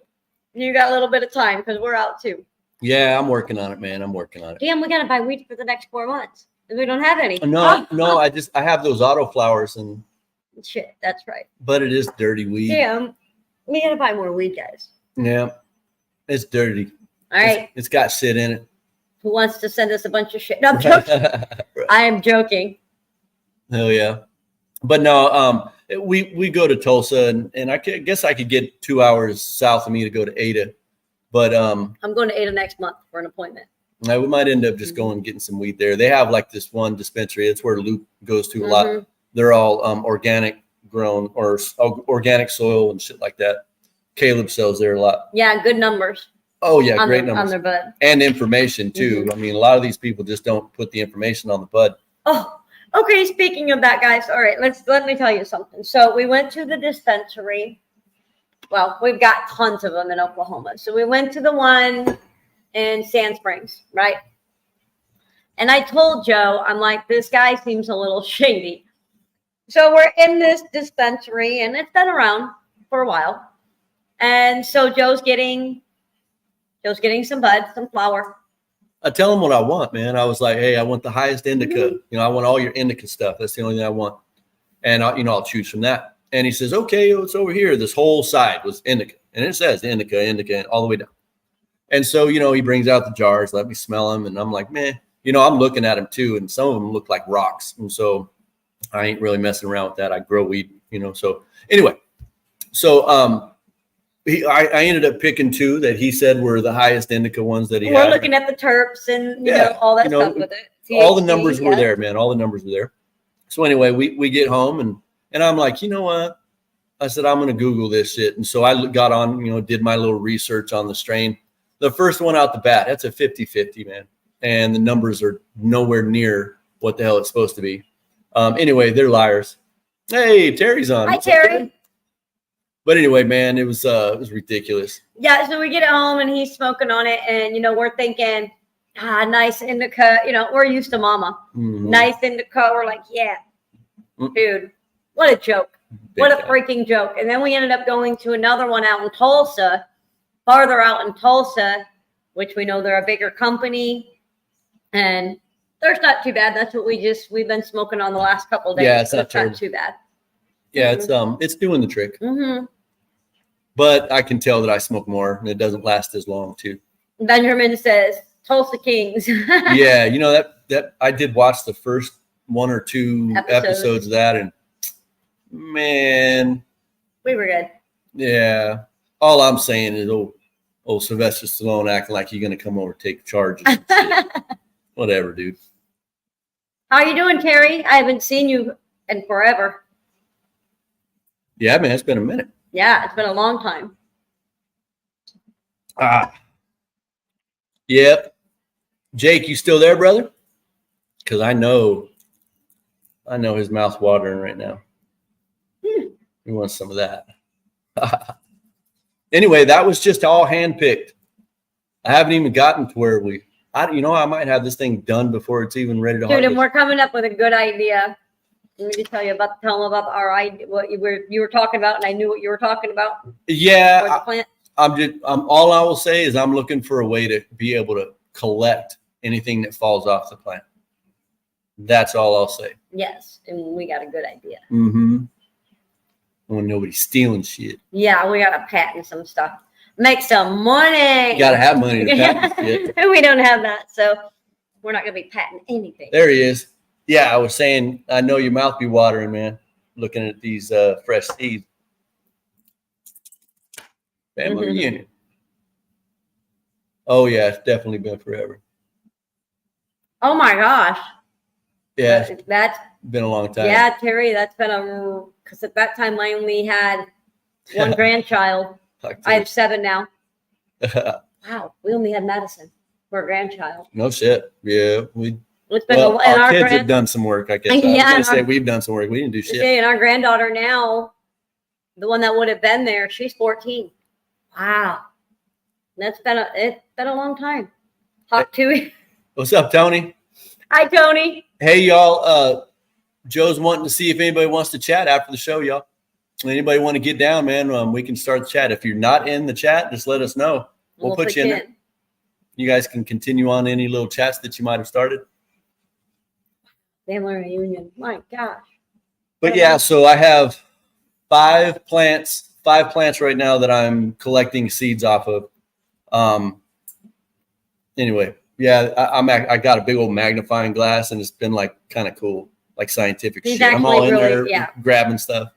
You got a little bit of time because we're out too. Yeah, I'm working on it, man. I'm working on it. Damn, we got to buy weed for the next 4 months. We don't have any. No, I have those auto flowers and shit, that's right. But it is dirty weed. Damn, we got to buy more weed, guys. Yeah, it's dirty. All right. It's got shit in it. Who wants to send us a bunch of shit? No, I'm joking. I am joking. Hell yeah. But no, we go to Tulsa and I guess I could get 2 hours south of me to go to Ada. But I'm going to Ada next month for an appointment. we might end up just going and getting some weed there. They have like this one dispensary. It's where Luke goes to a lot. They're all organic grown or organic soil and shit like that. Caleb sells there a lot. Yeah, good numbers. Oh yeah, great numbers. On their bud. And information too. I mean, a lot of these people just don't put the information on the bud. Oh, okay. Speaking of that, guys. All right, let me tell you something. So we went to the dispensary. Well, we've got tons of them in Oklahoma. So we went to the one in Sand Springs, right? And I told Joe, I'm like, this guy seems a little shady. So we're in this dispensary, and it's been around for a while. And so Joe's getting some bud, some flower. I tell him what I want, man. I was like, hey, I want the highest indica. I want all your indica stuff. That's the only thing I want. And I'll choose from that. And he says, okay, it's over here. This whole side was indica. And it says indica, all the way down. And so, he brings out the jars, let me smell them. And I'm like, man, I'm looking at them too. And some of them look like rocks. And so I ain't really messing around with that. I grow weed, So anyway, I ended up picking 2 that he said were the highest indica ones that he had. We're looking at the terps and all that stuff with it. THC, all the numbers were there, man. All the numbers were there. So anyway, we get home and I'm like, you know what? I said, I'm going to Google this shit. And so I got on, did my little research on the strain. The first one out the bat, that's a 50-50, man. And the numbers are nowhere near what the hell it's supposed to be. Anyway, they're liars. Hey, Terry's on. Hi, Terry. But anyway, man, it was ridiculous. Yeah, so we get home and he's smoking on it, and we're thinking, nice indica. We're used to mama. Nice indica. We're like, yeah, dude, what a joke. What a freaking joke. And then we ended up going to another one out in Tulsa, farther out in Tulsa, which we know they're a bigger company, and they're not too bad. That's what we've been smoking on the last couple of days. Yeah, it's not too bad. Yeah, it's doing the trick. But I can tell that I smoke more, and it doesn't last as long too. Benjamin says Tulsa Kings. Yeah, that I did watch the first 1 or 2 episodes of that, and man, we were good. Yeah, all I'm saying is, Old Sylvester Stallone acting like you're going to come over and take charge of some shit. Whatever, dude. How you doing, Terry? I haven't seen you in forever. Yeah, man, it's been a minute. Yeah, it's been a long time. Yep. Jake, you still there, brother? Because I know his mouth's watering right now. He wants some of that. Anyway, that was just all handpicked. I haven't even gotten to where I might have this thing done before it's even ready to Dude, harvest. and we're coming up with a good idea. Let me just tell them about our idea, what you were talking about, and I knew what you were talking about. Yeah, plant. All I will say is I'm looking for a way to be able to collect anything that falls off the plant. That's all I'll say. Yes, and we got a good idea. Mm-hmm. When nobody's stealing shit. Yeah, we got to patent some stuff. Make some money. You gotta have money to patent shit. We don't have that, so we're not gonna be patenting anything. There he is. Yeah, I was saying, I know your mouth be watering, man, looking at these fresh seeds. Family reunion. Oh, yeah, it's definitely been forever. Oh, my gosh. Yeah, That's been a long time. Yeah, Terry, that's been because at that time I only had one grandchild. I have 7 now. Wow, we only had Madison for a grandchild. No shit. Yeah, It's been our kids have done some work, I guess. I was going to say we've done some work. We didn't do shit. And our granddaughter now, the one that would have been there, she's 14. Wow. It's been a long time. Talk to. What's up, Tony? Hi, Tony. Hey, y'all. Joe's wanting to see if anybody wants to chat after the show, y'all. Anybody want to get down, man? We can start the chat. If you're not in the chat, just let us know. We'll put you in there. You guys can continue on any little chats that you might have started. Family reunion. My gosh. But yeah, so I have 5 plants right now that I'm collecting seeds off of. Anyway, yeah, I got a big old magnifying glass, and it's been like kind of cool, like scientific shit. I'm all in there grabbing stuff.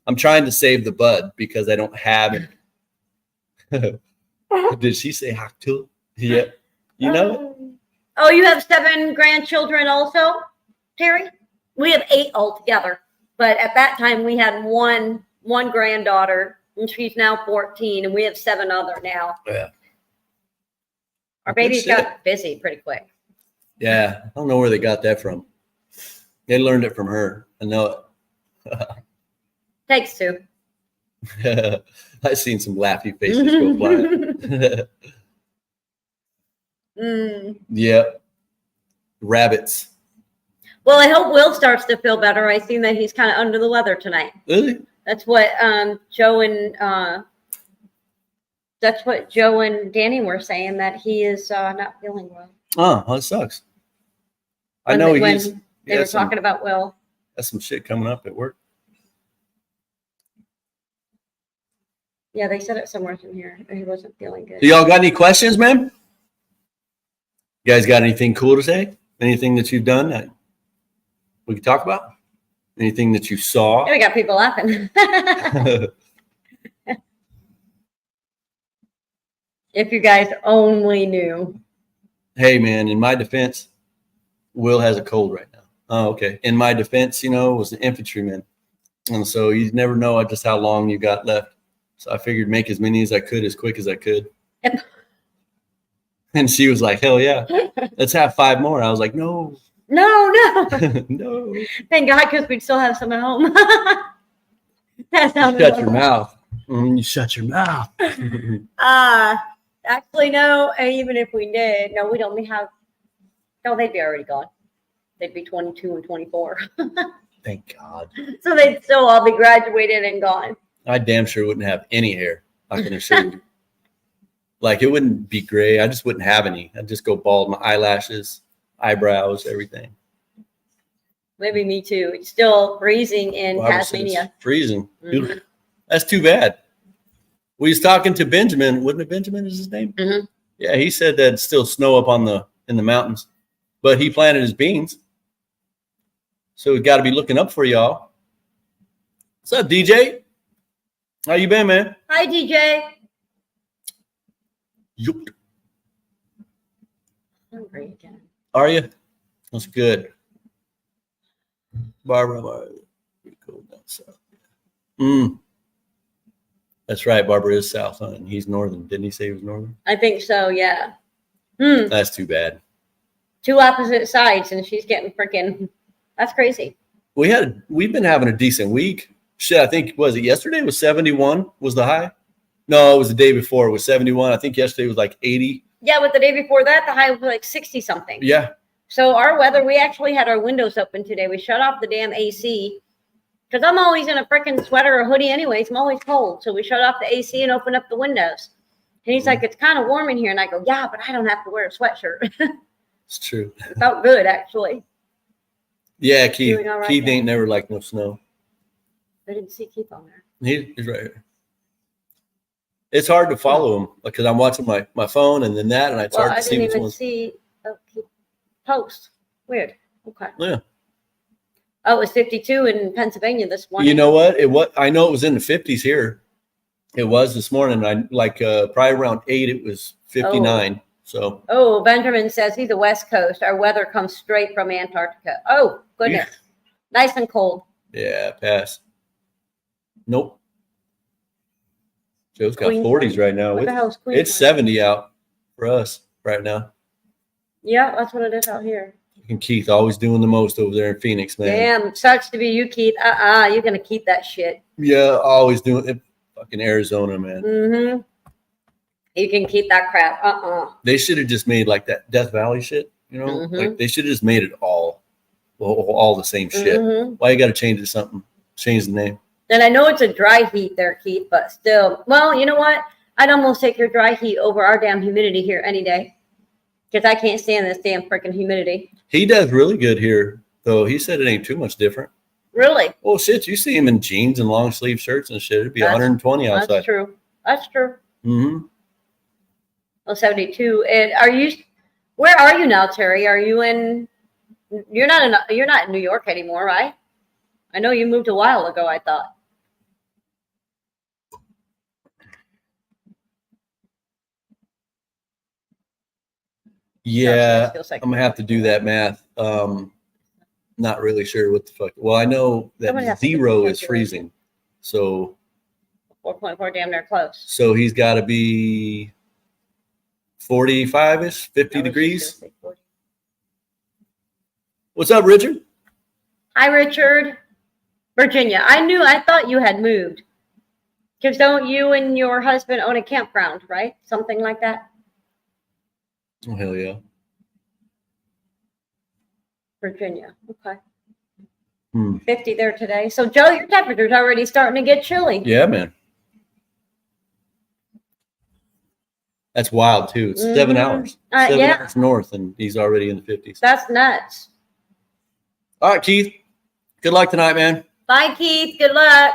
I'm trying to save the bud because I don't have it. Did she say Haktul? Yeah. You know? Oh, you have 7 grandchildren also, Terry? We have 8 altogether. But at that time, we had one granddaughter, and she's now 14, and we have 7 other now. Yeah. Our babies got busy pretty quick. Yeah. I don't know where they got that from. They learned it from her. I know it. Takes 2. I've seen some laughy faces go flying. Yep. Rabbits. Well, I hope Will starts to feel better. I seen that he's kind of under the weather tonight. Really? That's what Joe and Danny were saying, that he is not feeling well. Oh, that sucks. When they were talking about Will. That's some shit coming up at work. Yeah, they said it somewhere from here. He wasn't feeling good. So y'all got any questions, man? You guys got anything cool to say? Anything that you've done that we can talk about? Anything that you saw? Yeah, we got people laughing. If you guys only knew. Hey, man, in my defense, Will has a cold right now. Oh, okay. In my defense, was an infantryman. And so you never know just how long you got left. So I figured make as many as I could as quick as I could. And she was like, hell yeah, let's have 5 more. I was like, no. No. No. Thank God, because we'd still have some at home. Shut your mouth. You shut your mouth. Actually, no. Even if we did, no, we'd only have. No, they'd be already gone. They'd be 22 and 24. Thank God. So they'd still all be graduated and gone. I damn sure wouldn't have any hair. I can assure you. Like, it wouldn't be gray. I just wouldn't have any. I'd just go bald. My eyelashes, eyebrows, everything. Maybe me too. It's still freezing in Tasmania. Freezing. Mm-hmm. That's too bad. We was talking to Benjamin. Wasn't it Benjamin is his name? Mm-hmm. Yeah, he said that it's still snow up in the mountains. But he planted his beans. So we got to be looking up for y'all. What's up, DJ? How you been, man? Hi, DJ. Yup. Hungry again. Are you? That's good. Barbara. Pretty cool down south. That's right. Barbara is south, huh? And he's northern. Didn't he say he was northern? I think so, yeah. That's too bad. 2 opposite sides, and she's getting freaking. That's crazy. We've been having a decent week. Shit, I think was it yesterday was 71 was the high? No, it was the day before. It was 71. I think yesterday was like 80. Yeah, but the day before that, the high was like 60 something. Yeah. So our weather, we actually had our windows open today. We shut off the damn AC because I'm always in a freaking sweater or hoodie anyways. I'm always cold. So we shut off the AC and opened up the windows. And he's like, it's kind of warm in here. And I go, yeah, but I don't have to wear a sweatshirt. It's true. It felt good, actually. Yeah, Keith. Doing all right Keith now. ain't never liked no snow. I didn't see Keith on there. He's right here. It's hard to follow him because I'm watching my phone and then that, and it's hard I to see didn't which even ones. see Keith post. Weird. Okay. Yeah. Oh, it was 52 in Pennsylvania this morning. You know what? I know it was in the 50s here. It was this morning. Probably around 8, it was 59. So. Oh, Benjamin says he's a West Coast. Our weather comes straight from Antarctica. Oh, goodness. Nice and cold. Yeah, pass. Nope. Joe's got Queensland. 40s right now. What the hell is Queensland? It's 70 out for us right now. Yeah, that's what it is out here. And Keith always doing the most over there in Phoenix, man. Damn, sucks to be you, Keith. You're gonna keep that shit. Yeah, always doing it. Fucking Arizona, man. Mm-hmm. You can keep that crap. They should have just made like that Death Valley shit, you know? Mhm. Like they should have just made it all the same shit. Mhm. Why you got to change it to something? Change the name. And I know it's a dry heat there, Keith, but still. Well, you know what? I'd almost take your dry heat over our damn humidity here any day. Because I can't stand this damn freaking humidity. He does really good here, though. He said it ain't too much different. Really? Oh, shit. You see him in jeans and long sleeve shirts and shit. It'd be 120 outside. That's true. That's true. Mm-hmm. Well, 72. And where are you now, Terry? Are you you're not in New York anymore, right? I know you moved a while ago, I thought. Yeah, Like I'm going to have to do that math. Not really sure what the fuck. Well, I know that 0 is freezing. So 4.4, damn near close. So he's got to be 45-ish, 50 degrees. What's up, Richard? Hi, Richard. Virginia. I thought you had moved. Because don't you and your husband own a campground, right? Something like that? Oh, hell yeah. Virginia. Okay. 50 50 there today. So, Joe, your temperature's already starting to get chilly. Yeah, man. That's wild, too. It's 7 hours. 7 hours north, and he's already in the 50s. That's nuts. All right, Keith. Good luck tonight, man. Bye, Keith. Good luck.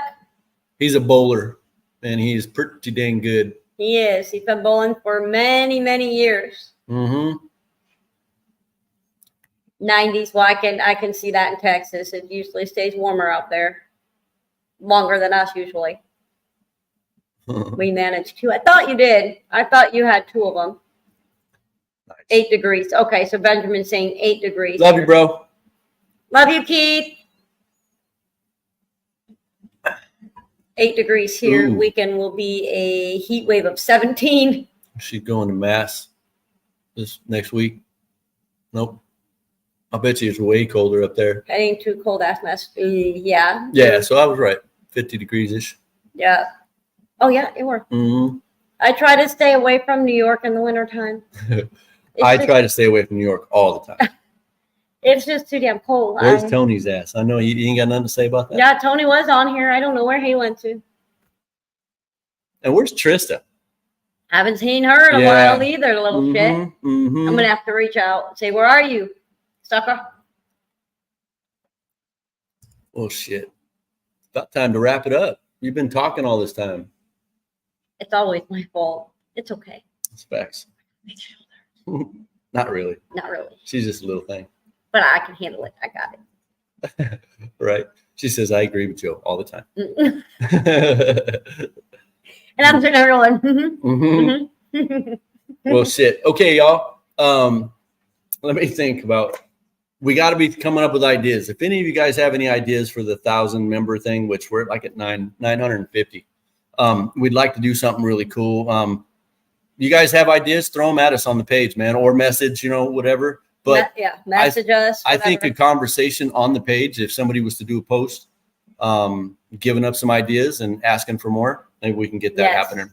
He's a bowler, and he's pretty dang good. He is. He's been bowling for many, many years. Mm-hmm. 90s. Well, I can see that in Texas. It usually stays warmer out there. Longer than us, usually. We managed to. I thought you did. I thought you had 2 of them. Nice. 8 degrees. Okay, so Benjamin's saying 8 degrees. Love you, bro. Love you, Keith. 8 degrees here. Ooh. Weekend will be a heat wave of 17. She's going to Mass this next week. Nope. I bet you it's way colder up there. Heading to cold ass mess. Yeah. Yeah, so I was right. 50 degrees-ish. Yeah. Oh, yeah, you were. Mm-hmm. I try to stay away from New York in the wintertime. I try to stay away from New York all the time. It's just too damn cold. Where's Tony's ass? I know you ain't got nothing to say about that. Yeah, Tony was on here. I don't know where he went to. And where's Trista? Haven't seen her in a while either, little shit. Mm-hmm. I'm going to have to reach out and say, where are you, sucker? Oh, shit. About time to wrap it up. You've been talking all this time. It's always my fault. It's okay. It's facts. Not really. Not really. She's just a little thing. But I can handle it. I got it. Right. She says, I agree with Joe all the time. And I'm sitting there going, Mm-hmm. Well, shit. Okay, y'all. Let me think about. We got to be coming up with ideas. If any of you guys have any ideas for the 1,000-member thing, which we're like at 950, we'd like to do something really cool. You guys have ideas? Throw them at us on the page, man, or message, whatever. But message us. I think a conversation on the page, if somebody was to do a post, giving up some ideas and asking for more, maybe we can get that happening.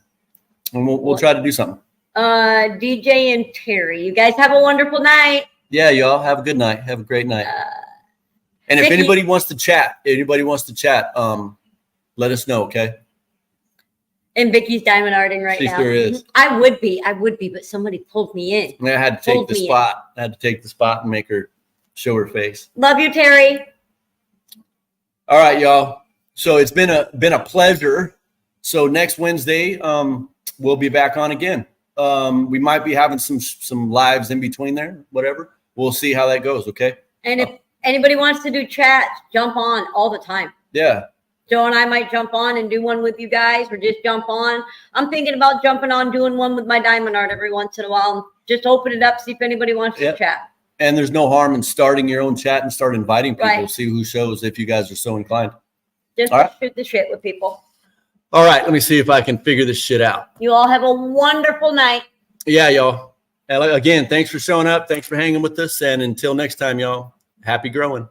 And we'll try to do something. DJ and Terry, you guys have a wonderful night. Yeah, y'all have a good night. Have a great night. And if anybody wants to chat, let us know, okay? And Vicky's diamond arting right now. She sure is. I would be, but somebody pulled me in. I had to take the spot. I had to take the spot and make her show her face. Love you, Terry. All right, y'all. So it's been a pleasure. So next Wednesday, we'll be back on again. We might be having some lives in between there, whatever. We'll see how that goes, okay? And if anybody wants to do chats, jump on all the time. Yeah. Joe and I might jump on and do one with you guys, or just jump on. I'm thinking about jumping on, doing one with my diamond art every once in a while. Just open it up, see if anybody wants to chat. And there's no harm in starting your own chat and start inviting people, see who shows if you guys are so inclined. Just shoot the shit with people. All right, let me see if I can figure this shit out. You all have a wonderful night. Yeah, y'all. Again, thanks for showing up. Thanks for hanging with us. And until next time, y'all, happy growing.